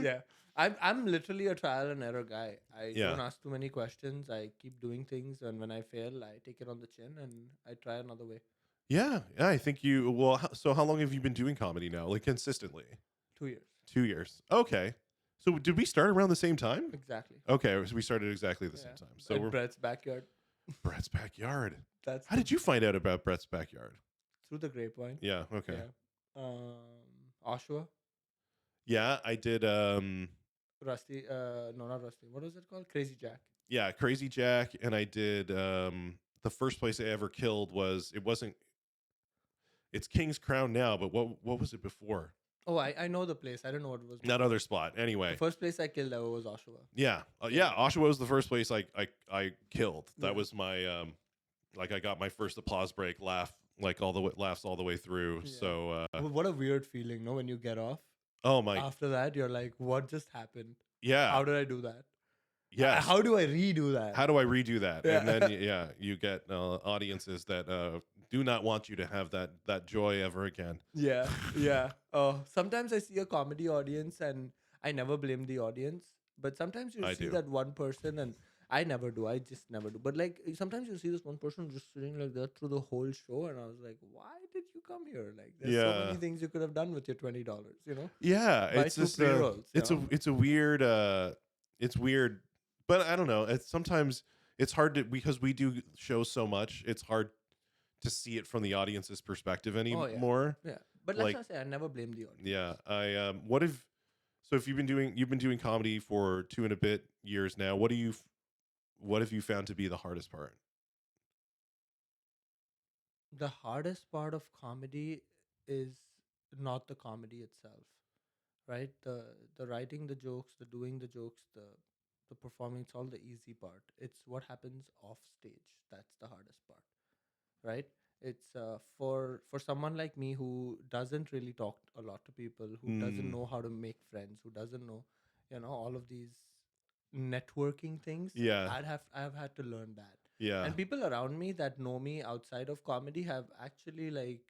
Yeah. I'm literally a trial and error guy. I Yeah. don't ask too many questions. I keep doing things, and when I fail, I take it on the chin and I try another way. Yeah, I think you. Well, so how long have you been doing comedy now, like consistently? 2 years. 2 years. Okay. So did we start around the same time? Exactly. Okay, so we started exactly the same time. So at we're Brett's backyard. Brett's backyard. That's How did you find out about Brett's backyard? through the grapevine. Yeah. Okay. Yeah. Oshawa, Yeah, I did. Rusty. No, not Rusty. What was it called? Crazy Jack. Yeah, Crazy Jack, and I did. The first place I ever killed was it wasn't. It's King's Crown now, but what was it before? Oh, I know the place. I don't know what it was. That other spot. Anyway. The first place I killed ever was Oshawa. Yeah. Yeah. Oshawa was the first place I killed. That Yeah. was my like I got my first applause break laugh like all the way laughs all the way through. Yeah. So What a weird feeling, no? When you get off. oh my After that, you're like, what just happened? yeah. How did I do that? Yes. How do I redo that? How do I redo that? Yeah. And then yeah, you get audiences that do not want you to have that joy ever again. Yeah, yeah. Sometimes I see a comedy audience and I never blame the audience. But sometimes you I see do. that one person, and I never do. I just never do. But like sometimes you see this one person just sitting like that through the whole show, and I was like, why did you come here? Like, there's so Yeah. many things you could have done with your $20. You know? Yeah, Buy it's two just pre-rolls, it's you a know? it's a weird it's weird, but I don't know. It's sometimes it's hard to because we do shows so much. It's hard to see it from the audience's perspective anymore. Yeah. But Like- let's not say I never blame the audience. Yeah, I if you've been doing comedy for 2 and a bit years now, what have you found to be the hardest part? The hardest part of comedy is not the comedy itself, right? The writing the jokes, the doing the jokes, the performing, it's all the easy part. It's what happens off stage that's the hardest part, right? It's for someone like me who doesn't really talk a lot to people, who doesn't know how to make friends, who doesn't know, all of these networking things. Yeah. I've had to learn that. Yeah. And people around me that know me outside of comedy have actually like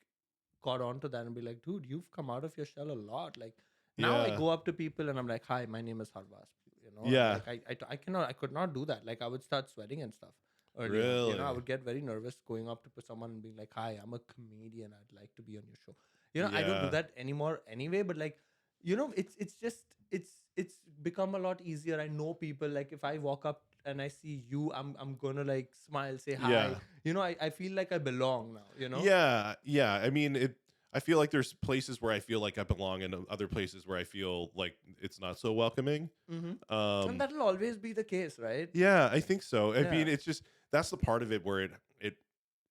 caught on to that and be like, dude, you've come out of your shell a lot. Like now I Yeah. go up to people and I'm like, hi, my name is Harvasp. Yeah. Like I could not do that. Like I would start sweating and stuff. Earlier. Really? I would get very nervous going up to someone and being like, hi, I'm a comedian. I'd like to be on your show. I don't do Yeah. that anymore anyway, but like, it's just it's become a lot easier. I know people. Like if I walk up and I see you, I'm gonna like smile, say hi. Yeah. I feel like I belong now. Yeah, yeah. I mean, I feel like there's places where I feel like I belong, and other places where I feel like it's not so welcoming. Mm-hmm. Um, And that'll always be the case, right? yeah, I think so. I mean, Yeah. it's just that's the part of it where it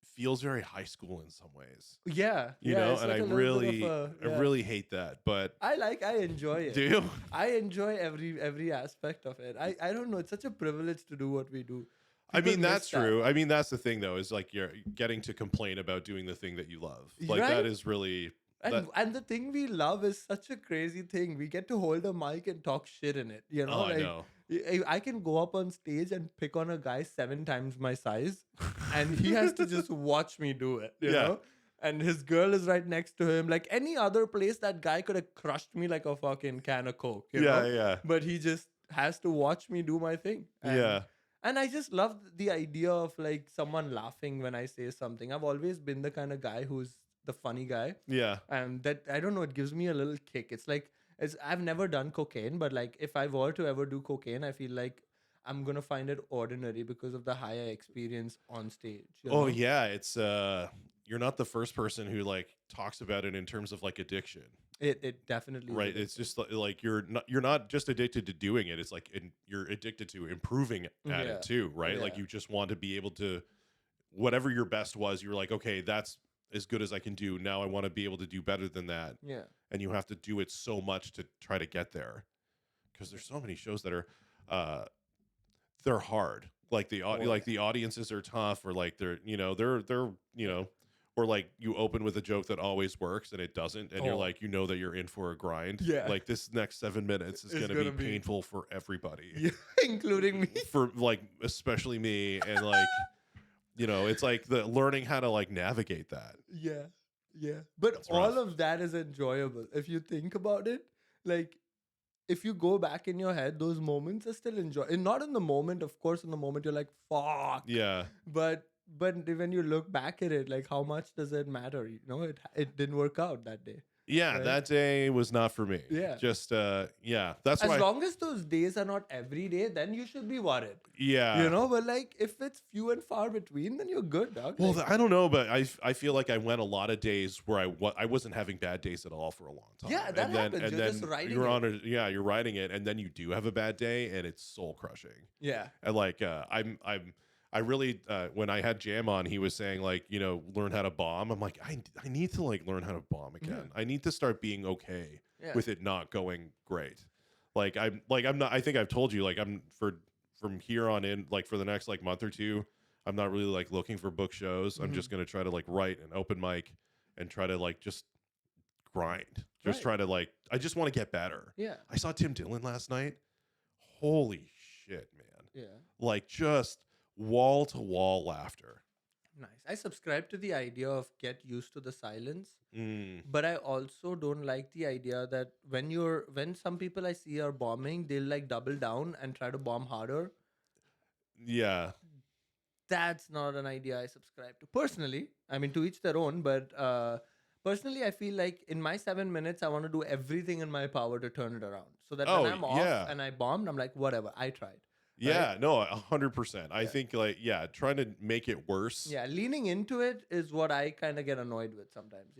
feels very high school in some ways, Yeah, you yeah, know. it's And like I a little really, bit of I really hate that. But I enjoy it. do you? I enjoy every aspect of it. I don't know. It's such a privilege to do what we do. I People mean, miss that's that. true. I mean, that's the thing, though, is like you're getting to complain about doing the thing that you love. Like Right? that is really. And the thing we love is such a crazy thing. We get to hold a mic and talk shit in it. Oh, I know. I can go up on stage and pick on a guy 7 times my size, and he has to just watch me do it. You Yeah. know. And his girl is right next to him. Like any other place, that guy could have crushed me like a fucking can of Coke. You know? Yeah. But he just has to watch me do my thing. Yeah. And I just love the idea of like someone laughing when I say something. I've always been the kind of guy who's the funny guy. Yeah. And that, I don't know, it gives me a little kick. It's like, I've never done cocaine, but like if I were to ever do cocaine, I feel like I'm going to find it ordinary because of the higher experience on stage. You Oh know? yeah, it's you're not the first person who like talks about it in terms of like addiction. It definitely is Right. addictive. It's just like you're not just addicted to doing it. It's like you're addicted to improving at Yeah. it too, right? Like Yeah. you just want to be able to whatever your best was, you're like, okay, that's as good as I can do. Now I want to be able to do better than that. Yeah. And you have to do it so much to try to get there. Because there's so many shows that are they're hard. like the like the audiences are tough, or like they're they're or like you open with a joke that always works and it doesn't, and you're like, that you're in for a grind. Yeah. Like this next 7 minutes is going to be painful for everybody. Yeah, including me. For like, especially me. And like, it's like the learning how to like navigate that. Yeah. Yeah. But That's all rough. of that is enjoyable. If you think about it, like if you go back in your head, those moments are still and not in the moment, of course, in the moment you're like, fuck. Yeah. But when you look back at it, like how much does it matter? It didn't work out that day. Yeah, Right? that day was not for me. Yeah. Just yeah. That's As why. long as those days are not every day, then you should be worried. Yeah. But like if it's few and far between, then you're good, dog. Well, Like, I don't know, but I feel like I went a lot of days where I wasn't having bad days at all for a long time. Yeah, that happens. And You're then just riding you're it. on a, you're riding it, and then you do have a bad day, and it's soul crushing. yeah. And like I really when I had Jam on, he was saying like, learn how to bomb. I'm like, I need to like learn how to bomb again. I need to start being okay Yeah. with it not going great. I'm not, I think I've told you, like from here on in, like for the next like month or two, I'm not really like looking for book shows. I'm just going to try to like write an open mic and try to like just grind. Just try to like, I just want to get better. Yeah. I saw Tim Dillon last night. Holy shit, man. Yeah. Like just wall to wall laughter. Nice. I subscribe to the idea of get used to the silence, Mm. but I also don't like the idea that when some people I see are bombing, they'll like double down and try to bomb harder. Yeah. That's not an idea I subscribe to personally. I mean, to each their own, but personally, I feel like in my 7 minutes, I want to do everything in my power to turn it around, so that when I'm off and I bombed, I'm like, whatever, I tried. Yeah, no, 100%. I think like, trying to make it worse. Yeah, leaning into it is what I kind of get annoyed with sometimes,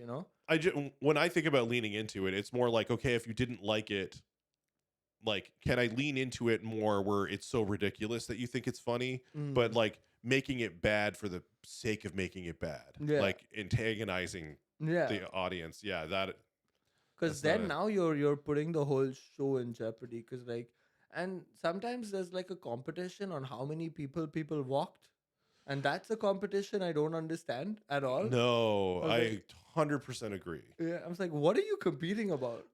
When I think about leaning into it, it's more like, okay, if you didn't like it, like, can I lean into it more where it's so ridiculous that you think it's funny, but like making it bad for the sake of making it bad, like antagonizing the audience. Yeah, that. Because then now you're putting the whole show in jeopardy. Because like, and sometimes there's like a competition on how many people walked, and that's a competition I don't understand at all. No, I 100% agree. Yeah, I was like, what are you competing about?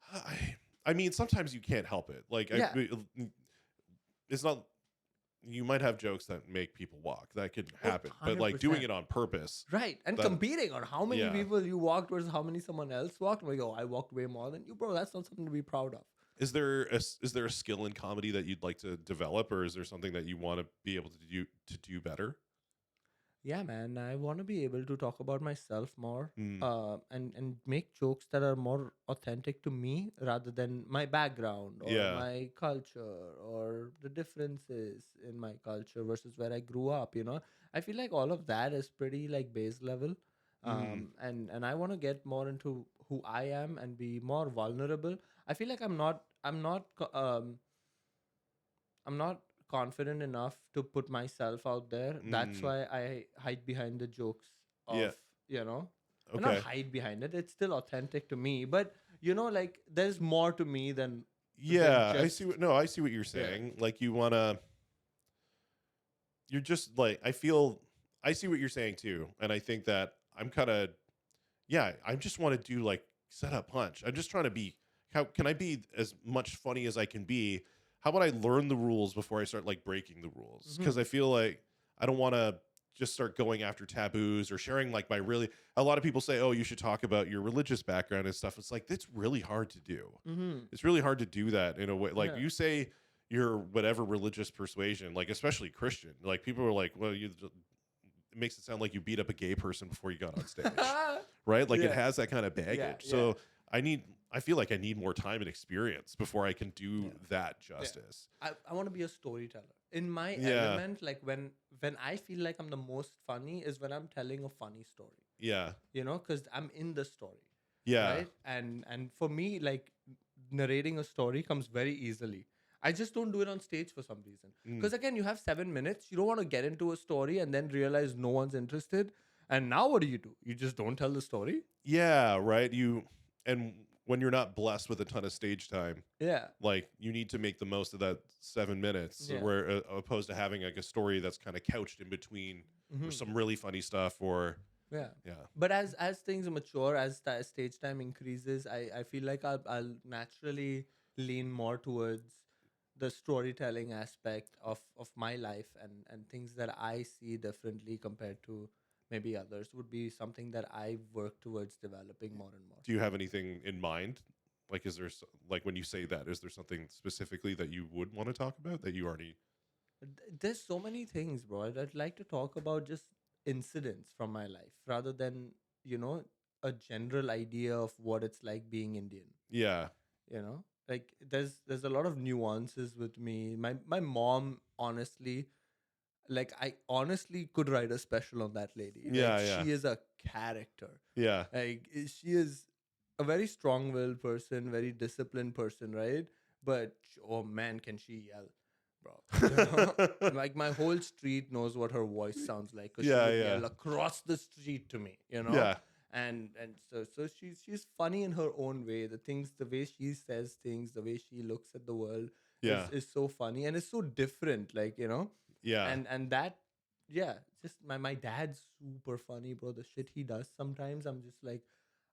I mean, sometimes you can't help it. Like, it's not. You might have jokes that make people walk. That could happen. But like doing it on purpose. Right. And competing on how many people you walked versus how many someone else walked. I'm like, oh, I walked way more than you, bro. That's not something to be proud of. Is there a skill in comedy that you'd like to develop, or is there something that you want to be able to do better? Yeah, man. I want to be able to talk about myself more, and make jokes that are more authentic to me rather than my background or my culture or the differences in my culture versus where I grew up. I feel like all of that is pretty like base level, and I want to get more into who I am and be more vulnerable. I feel like I'm not confident enough to put myself out there. That's why I hide behind the jokes of, and not hide behind it. It's still authentic to me, but like there's more to me than I see what you're saying. Like you're just like, I see what you're saying too. And I think that I'm kind of, I just want to do like set up punch. I'm just trying to be, how can I be as much funny as I can be? How about I learn the rules before I start like breaking the rules? Because I feel like I don't want to just start going after taboos or sharing like a lot of people say, oh, you should talk about your religious background and stuff. It's like, that's really hard to do. It's really hard to do that in a way. Like you say your whatever religious persuasion, like especially Christian, like people are like, well, it makes it sound like you beat up a gay person before you got on stage, right? Like it has that kind of baggage. So I feel like I need more time and experience before I can do that justice. I want to be a storyteller. In my element, like when I feel like I'm the most funny is when I'm telling a funny story. Yeah. Because I'm in the story. Yeah. Right? And for me, like narrating a story comes very easily. I just don't do it on stage for some reason. Because again, you have 7 minutes. You don't want to get into a story and then realize no one's interested. And now what do? You just don't tell the story? Yeah, right. And when you're not blessed with a ton of stage time, Yeah. like you need to make the most of that 7 minutes, Yeah. where opposed to having like a story that's kind of couched in between with some really funny stuff or Yeah. yeah. But as things mature, as stage time increases, I feel like I'll naturally lean more towards the storytelling aspect of my life, and things that I see differently compared to maybe others would be something that I work towards developing more and more. Do you have anything in mind? Like, is there like when you say that, is there something specifically that you would want to talk about that you already? There's so many things, bro. I'd like to talk about just incidents from my life rather than, you know, a general idea of what it's like being Indian. Yeah, You know, like there's a lot of nuances with me. My mom, honestly, like I honestly could write a special on that lady. Like yeah, yeah, she is a character. yeah, Like she is a very strong-willed person, very disciplined person, right? But oh man, can she yell, bro? You know, like my whole street knows what her voice sounds like because she yeah, would yeah, yell across the street to me. You know, yeah, and so she's funny in her own way. The way she says things, the way she looks at the world yeah, is so funny and it's so different. Like you know, yeah, and that yeah, just my dad's super funny, bro. The shit he does sometimes, I'm just like,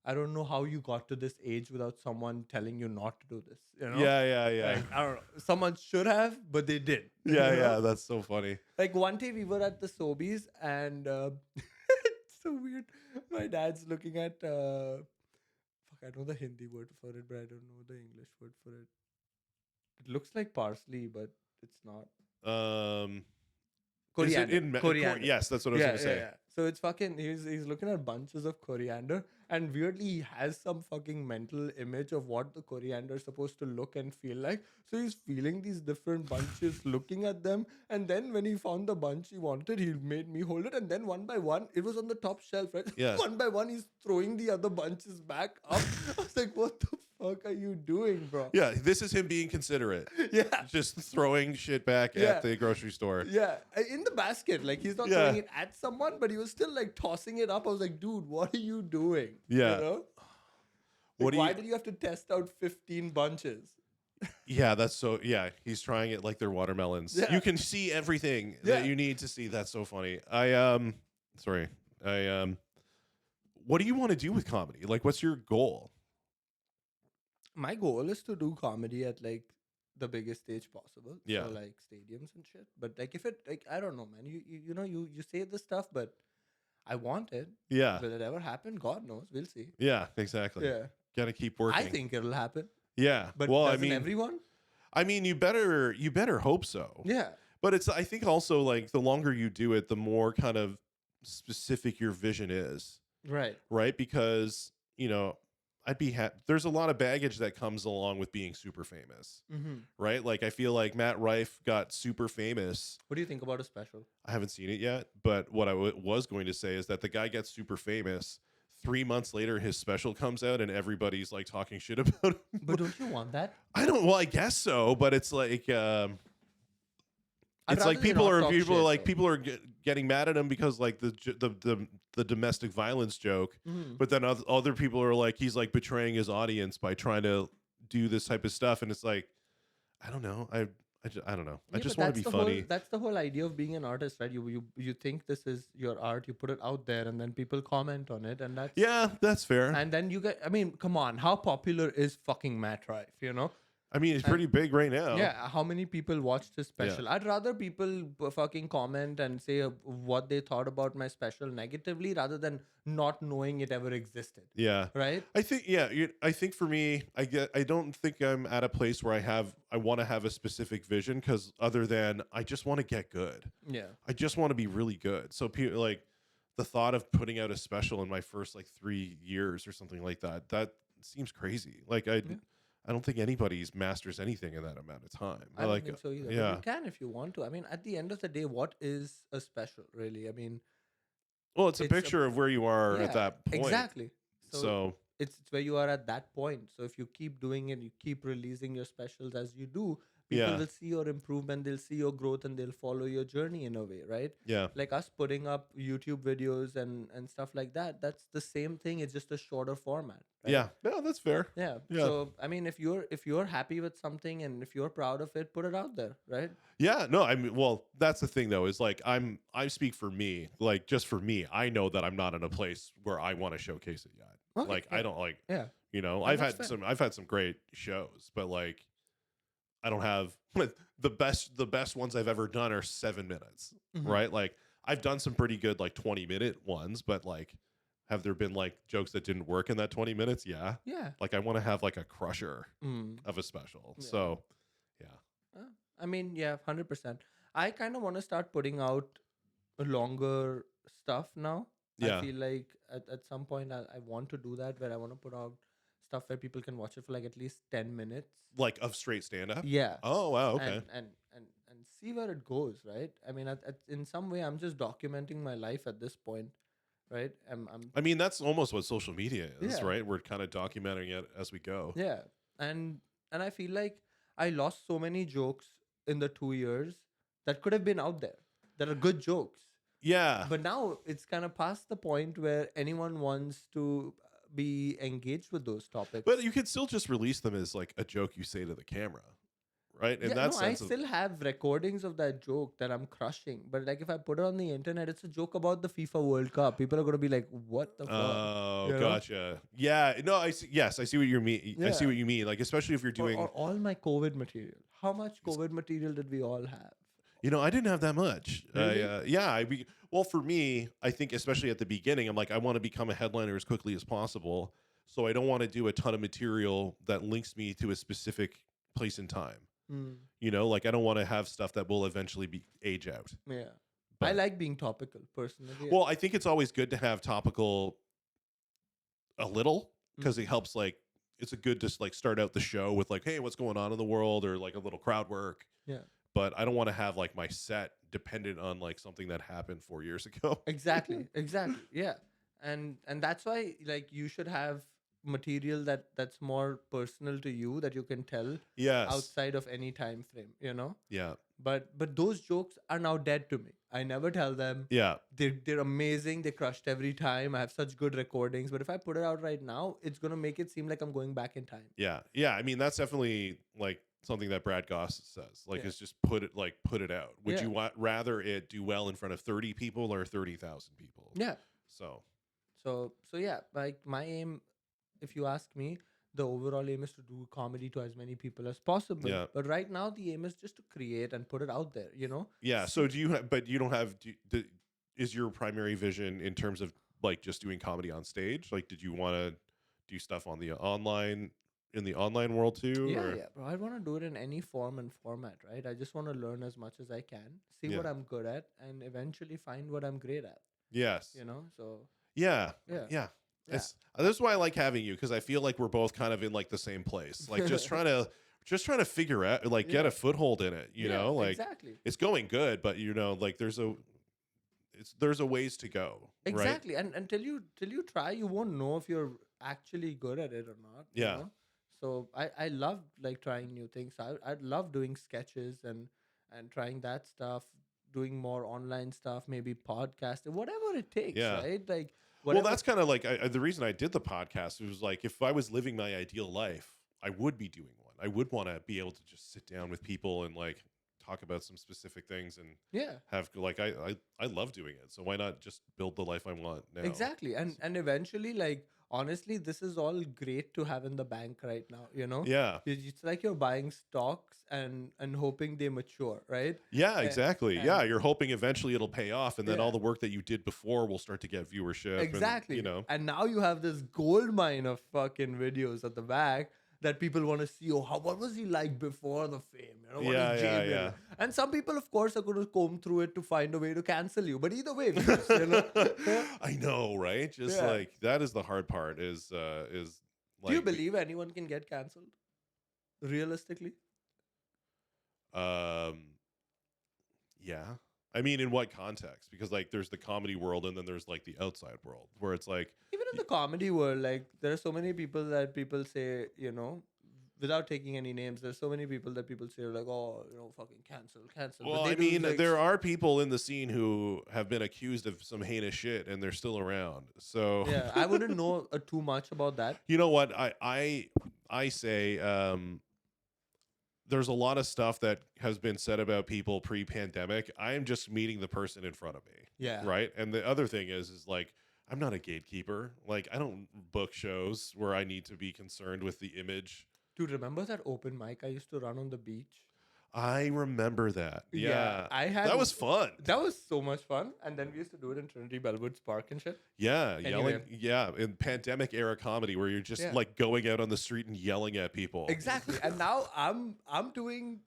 I don't know how you got to this age without someone telling you not to do this. You know, yeah, yeah, yeah, like I don't know, someone should have, but they did. yeah, you know? yeah. That's so funny. Like one day we were at the Sobeys and it's so weird. My dad's looking at fuck, I know the Hindi word for it, but I don't know the English word for it. It looks like parsley, but it's not. Um, is it Coriander. in Coriander. yes, that's what I was Yeah, gonna yeah, say. yeah. So it's fucking. He's looking at bunches of coriander, and weirdly he has some fucking mental image of what the coriander is supposed to look and feel like. So he's feeling these different bunches, looking at them, and then when he found the bunch he wanted, he made me hold it, and then one by one, it was on the top shelf, right? Yeah. One by one, he's throwing the other bunches back up. I was like, what the fuck are you doing, bro? Yeah, this is him being considerate. Yeah. Just throwing shit back Yeah. at the grocery store. Yeah, in the basket. Like he's not Yeah. throwing it at someone, but he was still like tossing it up. I was like, dude, what are you doing? Yeah. You know? What do Why you? did you have to test out 15 bunches? Yeah, that's so. Yeah, he's trying it like they're watermelons. Yeah. You can see everything Yeah. that you need to see. That's so funny. Sorry. What do you want to do with comedy? Like, what's your goal? My goal is to do comedy at like the biggest stage possible. Yeah. So like stadiums and shit. But like if it like I don't know, man. You know you say this stuff, but I want it. Yeah, Will it ever happen? God knows. We'll see. yeah, exactly. Yeah. Gotta keep working. I think it'll happen. Yeah, But well, doesn't everyone? you better hope so. Yeah. But it's I think also like the longer you do it, the more kind of specific your vision is, Right. right? Because I'd be there's a lot of baggage that comes along with being super famous, Mm-hmm. right? Like I feel like Matt Rife got super famous. What do you think about a special? I haven't seen it yet, but what I was going to say is that the guy gets super famous. 3 months later, his special comes out, and everybody's like talking shit about him. But don't you want that? I don't. Well, I guess so, but it's like I'd it's like rather they not talk shit, though. people are getting mad at him because like the domestic violence joke, Mhm. but then other people are like he's like betraying his audience by trying to do this type of stuff, and it's like I don't know. I don't know. I Yeah, just but want to be that's the funny. Whole, that's the whole idea of being an artist, right? You think this is your art, you put it out there, and then people comment on it, and that's Yeah, that's fair. and then you get. I mean, come on, how popular is fucking Matt Rife? You know? I mean, it's pretty big right now. Yeah, how many people watched his special? I'd rather people fucking comment and say what they thought about my special negatively rather than not knowing it ever existed. Yeah. Right? I think I think for me I don't think I'm at a place where I want to have a specific vision because other than I just want to get good. Yeah. I just want to be really good. So people like the thought of putting out a special in my first like 3 years or something like that seems crazy. Like I don't think anybody's masters anything in that amount of time. I don't think so either. Yeah. But you can if you want to. I mean, at the end of the day, what is a special, really? I mean, Well, it's a it's a- picture of where you are at yeah, that point. exactly. So it's where you are at that point. So if you keep doing it, you keep releasing your specials as you do, People Yeah. will see your improvement, they'll see your growth, and they'll follow your journey in a way, right? Yeah. Like us putting up YouTube videos and stuff like that. That's the same thing. It's just a shorter format, right? Yeah. No, that's fair. Yeah. Yeah. So I mean, if you're happy with something and if you're proud of it, put it out there, right? Yeah, no, I mean, well, that's the thing though, is like I speak for me, like just for me, I know that I'm not in a place where I want to showcase it yet. Okay, Like yeah. I don't like, Yeah. I've that's had fair. I've had some great shows, but like I don't have the best ones I've ever done are 7 minutes, Mhm. right? Like I've done some pretty good like 20-minute ones, but like have there been like jokes that didn't work in that 20 minutes? Yeah. Yeah. Like I want to have like a crusher Mm. of a special. Yeah. So, yeah. I mean, yeah, 100%. I kind of want to start putting out longer stuff now. I Yeah. feel like at some point I want to do that where I want to put out stuff where people can watch it for like at least 10 minutes. Like of straight stand up? Yeah. Oh, wow, okay. And see where it goes, right? I mean, in some way, I'm just documenting my life at this point, right? I mean, that's almost what social media is, Yeah. right? We're kind of documenting it as we go. Yeah, and I feel like I lost so many jokes in the 2 years that could have been out there that are good jokes. Yeah. But now it's kind of past the point where anyone wants to be engaged with those topics. But you could still just release them as like a joke you say to the camera, right? In yeah, that no, I sense of, still have recordings of that joke that I'm crushing. But like if I put it on the internet, it's a joke about the FIFA World Cup. People are gonna be like, "What the fuck?" oh, You know? gotcha. Yeah, no, I see. Yes, I see what you mean. I see Yeah. what you mean. Like, especially if you're Or, doing, or all my COVID material. How much COVID material did we all have? I didn't have that much. Really? Well, for me, I think especially at the beginning, I'm like, I want to become a headliner as quickly as possible. So I don't want to do a ton of material that links me to a specific place in time. Mm. Like I don't want to have stuff that will eventually be age out. Yeah. But- I like being topical personally. Well, I think it's always good to have topical a little because Mm. it helps like it's a good to like start out the show with like, hey, what's going on in the world or like a little crowd work. Yeah. But I don't want to have like my set dependent on like something that happened 4 years ago. Exactly. Yeah. And that's why like you should have material that's more personal to you that you can tell Yes. outside of any time frame, Yeah. But those jokes are now dead to me. I never tell them. Yeah. They're amazing. They crushed every time. I have such good recordings. But if I put it out right now, it's gonna make it seem like I'm going back in time. Yeah. Yeah. I mean, that's definitely like something that Brad Goss says. Like, Yeah. it's just put it out. Would Yeah. you rather it do well in front of 30 people or 30,000 people? Yeah. So So yeah, like my aim, if you ask me, the overall aim is to do comedy to as many people as possible. Yeah. But right now, the aim is just to create and put it out there. yeah. So do you? But you don't have. Is your primary vision in terms of like just doing comedy on stage? Like, did you want to do stuff on the online in the online world too? Yeah, or? yeah, bro. I want to do it in any form and format, right? I just want to learn as much as I can, see what Yeah. I'm good at, and eventually find what I'm great at. Yes. So Yeah. Yeah. Yeah. That's why I like having you because I feel like we're both kind of in like the same place, like just trying to figure out, like get Yeah. a foothold in it. Like exactly, it's going good, but like there's a ways to go. Right? exactly. And until you try, you won't know if you're actually good at it or not. Yeah. So I love like trying new things. I love doing sketches and trying that stuff, doing more online stuff, maybe podcast, whatever it takes. Yeah. Right. Like Well, whatever. that's kind of like the reason I did the podcast. It was like if I was living my ideal life, I would be doing one. I would want to be able to just sit down with people and like talk about some specific things and yeah. have like I love doing it. So why not just build the life I want now? Exactly. And eventually, like honestly, this is all great to have in the bank right now. Yeah. It's like you're buying stocks and hoping they mature, right? Yeah, exactly. and- Yeah, you're hoping eventually it'll pay off, and then Yeah. all the work that you did before will start to get viewership. Exactly. And, And now you have this gold mine of fucking videos at the back that people want to see. Oh, what was he like before the fame? What Yeah, is yeah, Jay yeah. Bill? And some people, of course, are going to comb through it to find a way to cancel you. But either way, views, I know, right? Just Yeah. like that is the hard part. Is like Do you believe anyone can get canceled? Realistically? Yeah. I mean, in what context? Because like there's the comedy world and then there's like the outside world where it's like Even in the comedy world, like there are so many people that people say, without taking any names, there's so many people that people say like, oh, fucking cancel. But Well, they I do, mean, like, there are people in the scene who have been accused of some heinous shit, and they're still around. So, yeah, I wouldn't know too much about that. you know what? I say there's a lot of stuff that has been said about people pre-pandemic. I am just meeting the person in front of me, Yeah. right? And the other thing is like I'm not a gatekeeper. Like I don't book shows where I need to be concerned with the image. Dude, remember that open mic I used to run on the beach? I remember that. Yeah, I had that was fun. That was so much fun. And then we used to do it in Trinity Bellwoods Park and shit. Yeah, Anyway. yelling. Yeah, in pandemic era comedy where you're just Yeah. like going out on the street and yelling at people. Exactly. And now I'm doing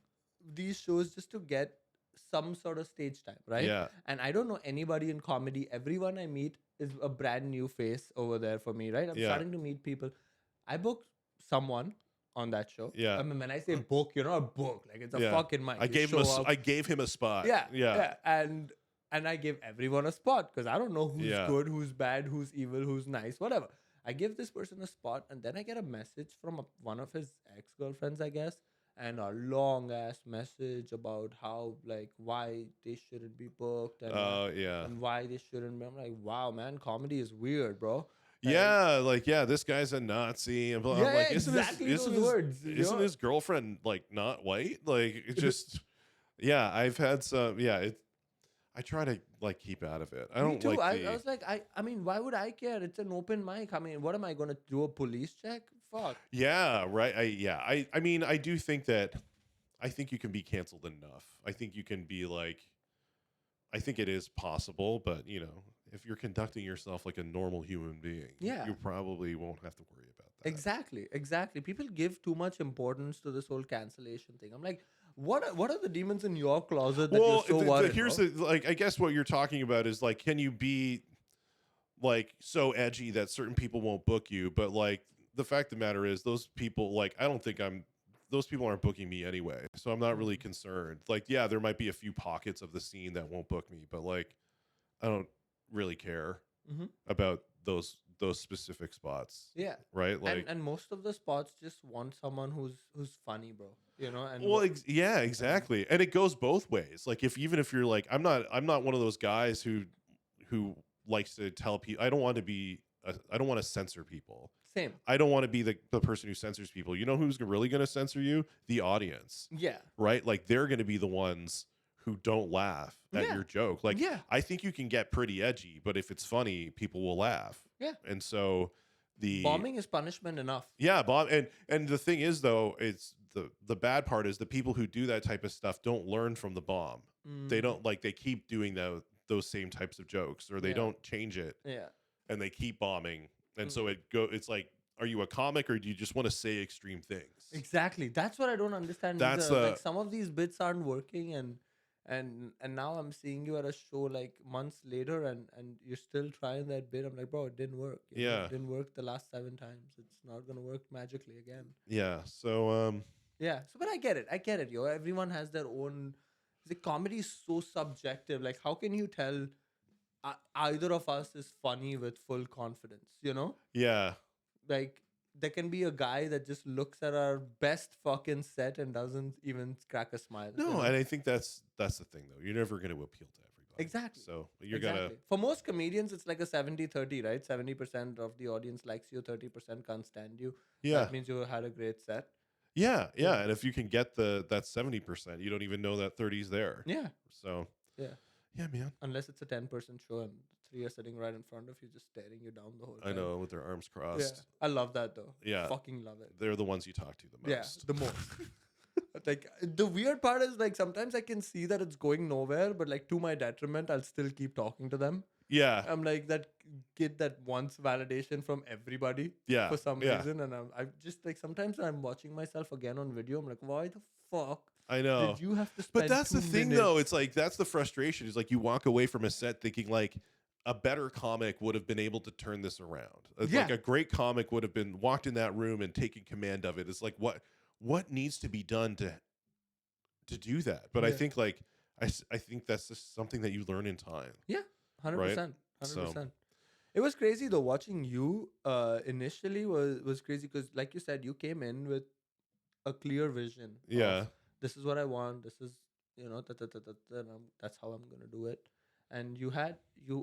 these shows just to get some sort of stage time, right? Yeah. And I don't know anybody in comedy. Everyone I meet is a brand new face over there for me, right? I'm Yeah. starting to meet people. I booked someone on that show. Yeah. I mean, when I say book, you're not book. Like it's a Yeah. fucking mic. I gave him a spot. Yeah, Yeah. And I give everyone a spot because I don't know who's Yeah. good, who's bad, who's evil, who's nice, whatever. I give this person a spot, and then I get a message from one of his ex-girlfriends, I guess, and a long ass message about how like why they shouldn't be booked and, Yeah. and why they shouldn't be. I'm like, wow, man, comedy is weird, bro. Yeah, like this guy's a Nazi and blah. Yeah, I'm like, exactly those words, you Isn't know? his girlfriend like not white? Like it just, yeah. I've had some. Yeah, I try to like keep out of it. I Me don't too. like I was like, I mean, why would I care? It's an open mic. I mean, what am I gonna do? A police check? Fuck. Yeah, right. I mean, I do think that I think you can be canceled enough. I think you can be like, I think it is possible, but if you're conducting yourself like a normal human being, Yeah. you probably won't have to worry about that. Exactly. People give too much importance to this whole cancellation thing. I'm like, what are the demons in your closet that you're so worried here's about? the like. I guess what you're talking about is like, can you be like so edgy that certain people won't book you? But like the fact of the matter is, those people like I don't think those people aren't booking me anyway, so I'm not really concerned. Like, yeah, there might be a few pockets of the scene that won't book me, but like, I don't really care about those specific spots. Yeah. Right. Like, And most of the spots just want someone who's funny, bro. And well, yeah, exactly. And it goes both ways. Like, even if you're like, I'm not one of those guys who likes to tell people. I don't want to censor people. same. I don't want to be the person who censors people. You know who's really going to censor you? The audience. Yeah. Right? Like they're going to be the ones who don't laugh at Yeah. your joke. Like, Yeah. I think you can get pretty edgy, but if it's funny, people will laugh. Yeah. And so Bombing is punishment enough. yeah, bomb. And the thing is though, it's the bad part is the people who do that type of stuff don't learn from the bomb. They don't they keep doing those same types of jokes, or they Yeah. don't change it. Yeah. And they keep bombing. And so it's like, are you a comic or do you just want to say extreme things? Exactly. That's what I don't understand. That's either. Like some of these bits aren't working, and now I'm seeing you at a show like months later, and you're still trying that bit. I'm like, bro, it didn't work. Yeah. It didn't work the last 7 times. It's not gonna work magically again. Yeah. So Yeah. So, but I get it, yo. Everyone has their own. The comedy is so subjective. Like, how can you tell either of us is funny with full confidence? yeah. Like, there can be a guy that just looks at our best fucking set and doesn't even crack a smile. No, and I think that's the thing though. You're never going to appeal to everybody. Exactly. So you're Exactly. For most comedians, it's like a 70-30, right? 70% of the audience likes you, 30% can't stand you. Yeah. That means you had a great set. Yeah, and if you can get that 70%, you don't even know that 30's there. Yeah. So Yeah. yeah, man. Unless it's a 10% show and 3 are sitting right in front of you, just staring you down the whole time. I know, with their arms Yeah. crossed. I love that though. Yeah. Fucking love it. They're the ones you talk to the most. Yeah, the most. Like, the weird part is like sometimes I can see that it's going nowhere, but like to my detriment, I'll still keep talking to them. Yeah. I'm like that kid that wants validation from everybody Yeah. for some Yeah. reason, and I'm just like sometimes I'm watching myself again on video. I'm like, why the fuck I know. did you have to spend? But that's the 2 thing minutes? though. It's like that's the frustration. Is like you walk away from a set thinking like a better comic would have been able to turn this around. Yeah. Like a great comic would have been walked in that room and taken command of it. It's like what needs to be done to do that. But I Yeah. think like I think that's just something that you learn in time. Yeah, 100%, So- 100%. It was crazy though. Watching you initially was crazy because, like you said, you came in with a clear vision Yeah. of this is what I want. This is and that's how I'm gonna do it. And you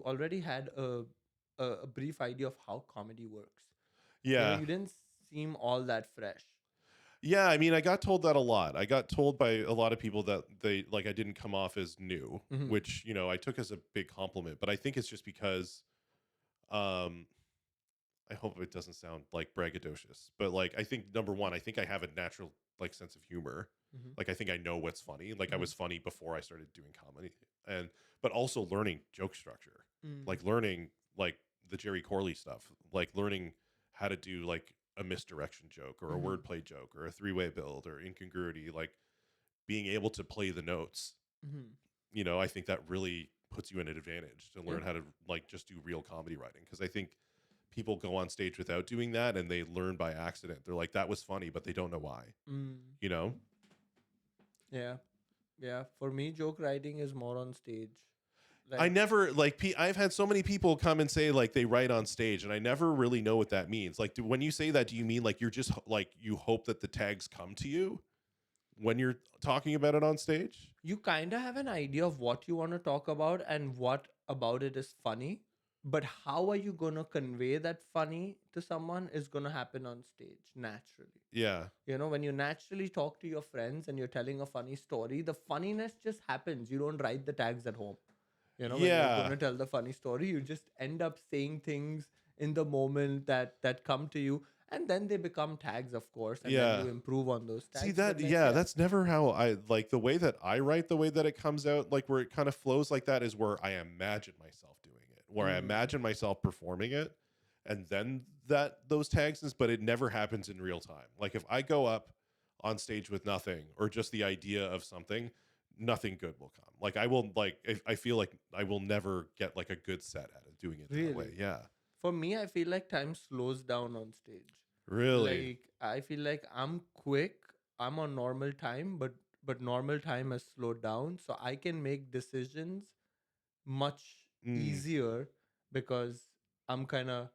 already had a brief idea of how comedy works. Yeah. You didn't seem all that fresh. Yeah, I mean, I got told that a lot. I got told by a lot of people that they like I didn't come off as new, Mm-hmm. which, I took as a big compliment, but I think it's just because um I hope it doesn't sound like braggadocious, but like I think number one, I think I have a natural like sense of humor. Mm-hmm. Like I think I know what's funny. Like I Mm-hmm. was funny before I started doing comedy, and but also learning joke structure, Mm. like learning like the Jerry Corley stuff, like learning how to do like a misdirection joke or a Mhm. wordplay joke or a three-way build or incongruity, like being able to play the notes. Mm-hmm. I think that really puts you in an advantage to learn Yeah. how to like just do real comedy writing, because I think people go on stage without doing that and they learn by accident. They're like, that was funny, but they don't know why. Mm. You know? Yeah. Yeah. For me, joke writing is more on stage. I never like I've had so many people come and say like they write on stage, and I never really know what that means. Like, when you say that, do you mean like you're just like you hope that the tags come to you when you're talking about it on stage? You kind of have an idea of what you want to talk about and what about it is funny, but how are you going to convey that funny to someone is going to happen on stage naturally. Yeah. When you naturally talk to your friends and you're telling a funny story, the funniness just happens. You don't write the tags at home. When you're going Yeah. to tell the funny story, you just end up saying things in the moment that come to you, and then they become tags, of course, and then Yeah. you improve on those tags. See that? But like, Yeah, that's never how I like the way that I write, the way that it comes out, like where it kind of flows like that is where I imagine myself doing it, where I imagine myself performing it, and then those tags is, but it never happens in real time. Like if I go up on stage with nothing or just the idea of something, nothing good will come. Like I will I feel like I will never get like a good set at it doing it that way. really, Yeah. for me, I feel like time slows down on stage. Really? Like I feel like I'm quick, I'm on normal time, but normal time has slowed down, so I can make decisions much Mm. easier because I'm kind of,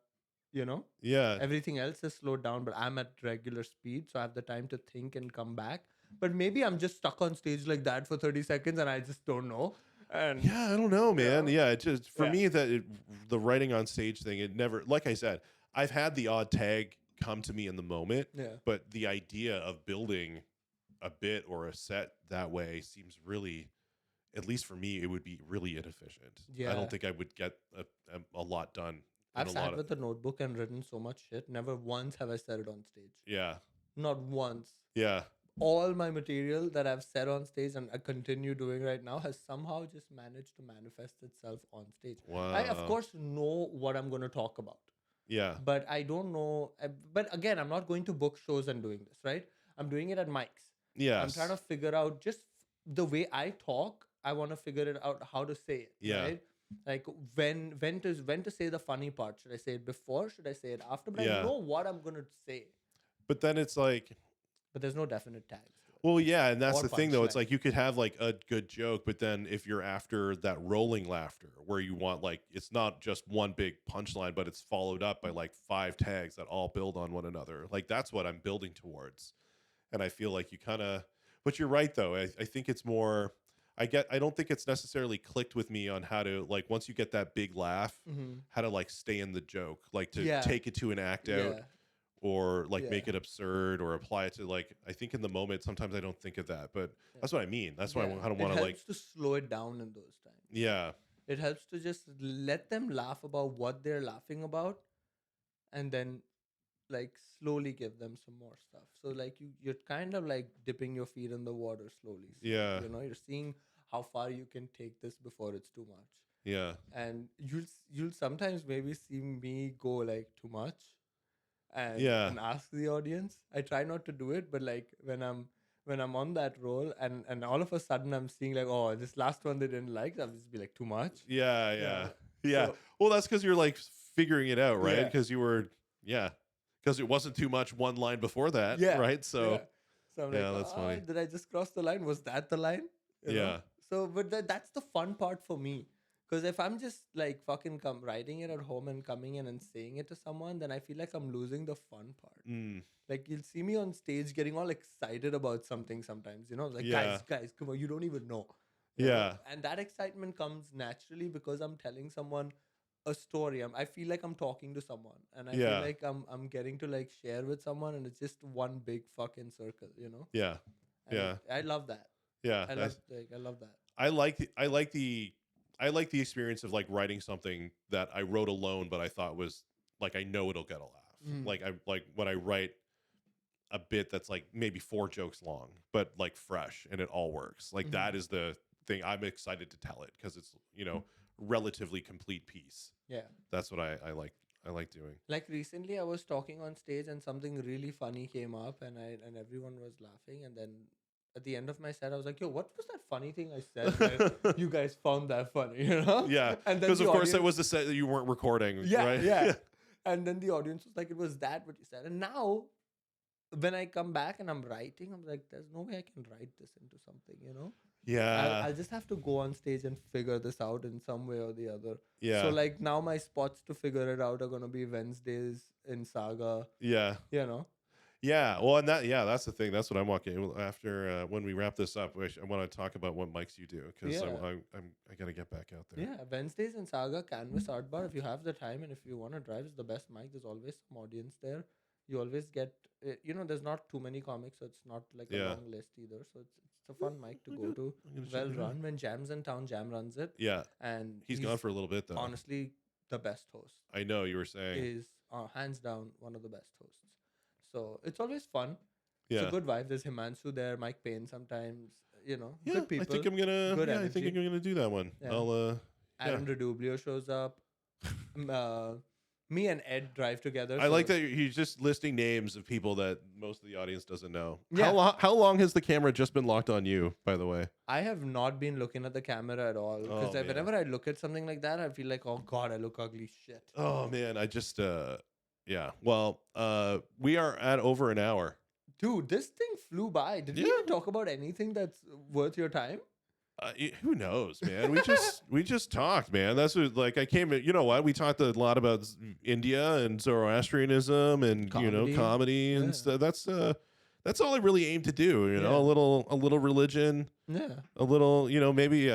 you know, Yeah. everything else is slowed down, but I'm at regular speed, so I have the time to think and come back. But maybe I'm just stuck on stage like that for 30 seconds and I just don't know. And Yeah, I don't know, man. know? Yeah, it just for Yeah. me the writing on stage thing, it never, like I said, I've had the odd tag come to me in the moment, Yeah. but the idea of building a bit or a set that way seems really, at least for me, it would be really inefficient. I Yeah. don't think I would get a lot done in I've a lot sat of. with a notebook and written so much shit. Never once have I said it on stage. Yeah, Not once. yeah, All my material that I've said on stage and I continue doing right now has somehow just managed to manifest itself on stage. I, of wow, course, know what I'm going to talk about, yeah, but I don't know. But again, I'm not going to book shows and doing this, right? I'm doing it at mics. I'm trying to yes, figure out just the way I talk. I want to figure it out how to say it, yeah, right? Like when to say the funny part. Should I say it before? Should I say it after? But I yeah. know what I'm gonna say. But then it's like, But there's no definite tags to it. well, yeah, and that's Or the thing though. It's punchline. like you could have like a good joke, but then if you're after that rolling laughter where you want like it's not just one big punchline, but it's followed up by like 5 tags that all build on one another. Like that's what I'm building towards. And I feel like you kind of, but you're right though. I think it's more I don't think it's necessarily clicked with me on how to like once you get that big laugh, Mm-hmm. how to like stay in the joke, like to Yeah. take it to an act out Yeah. or like Yeah. make it absurd or apply it to like I think in the moment sometimes I don't think of that, but Yeah. that's what I mean. That's why Yeah. I don't It want to like helps to slow it down in those times. yeah, It helps to just let them laugh about what they're laughing about, and then like slowly give them some more stuff. So like you're kind of like dipping your feet in the water slowly. So, yeah, you're seeing how far you can take this before it's too much. yeah, And you'll sometimes maybe see me go like too much and yeah, ask the audience. I try not to do it, but like when I'm on that roll and all of a sudden I'm seeing like, oh, this last one they didn't like, I'll just be like too much. yeah, Yeah. yeah. So Well, that's because you're like figuring it out, right? yeah. Because you were because it wasn't too much one line before that, Yeah. right? So Yeah. So I'm yeah, like, that's funny. did I just cross the line? Was that the line? You know? Yeah, So, but that's the fun part for me, Because if I'm just like fucking writing it at home and coming in and saying it to someone, then I feel like I'm losing the fun part. Like you'll see me on stage getting all excited about something sometimes, like Yeah. guys, come on, you don't even know. Yeah. And that excitement comes naturally because I'm telling someone a story. I feel like I'm talking to someone, and I feel Yeah. like I'm getting to like share with someone, and it's just one big fucking circle, Yeah. And Yeah. I love that. Yeah. I love that. I like the experience of like writing something that I wrote alone, but I thought was like, I know it'll get a laugh. Like when I write a bit that's like maybe 4 jokes long, but like fresh and it all works. Like that is the thing. I'm excited to tell it because it's, relatively complete piece. Yeah. That's what I like. I like doing. Like recently I was talking on stage and something really funny came up and everyone was laughing, and then at the end of my set I was like, yo, what was that funny thing I said that you guys found that funny, Yeah. And then because of course audience, it was the set that you weren't recording. yeah, right? yeah. And then the audience was like, it was that what you said. And now when I come back and I'm writing, I'm like, there's no way I can write this into something, Yeah. I'll just have to go on stage and figure this out in some way or the other. Yeah. So like now my spots to figure it out are gonna be Wednesdays in Saga. Yeah. Yeah. Well, and that's the thing. That's what I'm walking after when we wrap this up. I want to talk about what mics you do because I got to get back out there. Yeah, Wednesdays in Saga, Canvas Art Bar. If you have the time and if you want to drive, it's the best mic. There's always some audience there. You always get, there's not too many comics, so it's not like a long list either. So it's a fun mic to go to. Well run. When Jam's in town, Jam runs it. Yeah. And he's gone for a little bit though. Honestly, the best host. I know you were saying. Is hands down one of the best hosts. So it's always fun. Yeah. It's a good vibe. There's Himanshu there, Mike Payne sometimes, good people. I think I'm gonna do that one. Yeah. I'll Aaron Redublio shows up. Me and Ed drive together. I like that he's just listing names of people that most of the audience doesn't know. Yeah. How long has the camera just been locked on you, by the way? I have not been looking at the camera at all. Because whenever I look at something like that, I feel like, oh God, I look ugly shit. Oh man, I just yeah. Well, we are at over an hour. Dude, this thing flew by. Did we even talk about anything that's worth your time? Who knows, man? We just talked, man. That's what, like, I came. You know what? We talked a lot about India and Zoroastrianism and comedy and stuff. That's all I really aim to do. A little religion. Yeah. A little, maybe.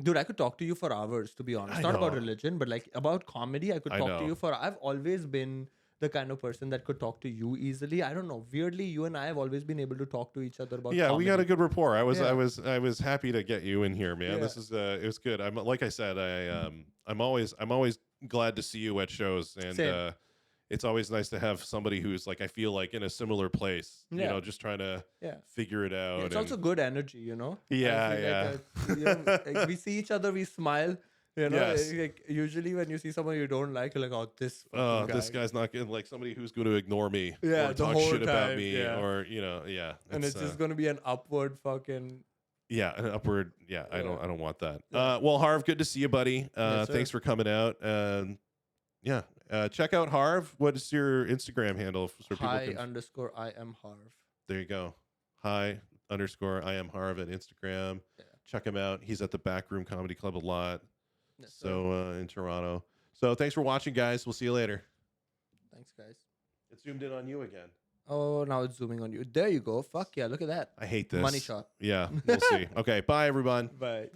Dude, I could talk to you for hours. To be honest, not about religion, but like about comedy. I could talk to you for. I've always been the kind of person that could talk to you easily. I don't know. Weirdly, you and I have always been able to talk to each other about. Yeah, comedy. we got a good rapport. I was happy to get you in here, man. Yeah. This is it was good. I'm like I said, I'm always glad to see you at shows, and it's always nice to have somebody who's like I feel like in a similar place. Just trying to figure it out. Yeah, it's also good energy, Yeah, like, we see each other, we smile. Yes. Like usually when you see someone you don't like, you're like, oh, this guy's not good. Like somebody who's going to ignore me or talk shit about me or and it's just going to be an upward fucking an upward I don't want that. Well, Harv, good to see you, buddy. Thanks for coming out. Check out Harv. What is your Instagram handle so people _I am Harv. There you go. _I am Harv at Instagram. Check him out. He's at the Backroom Comedy Club a lot. Yes, in Toronto. So thanks for watching, guys. We'll see you later. Thanks, guys. It zoomed in on you again. Oh, now it's zooming on you. There you go. Fuck yeah, look at that. I hate this. Money shot. Yeah, we'll see. Okay, bye, everyone. Bye.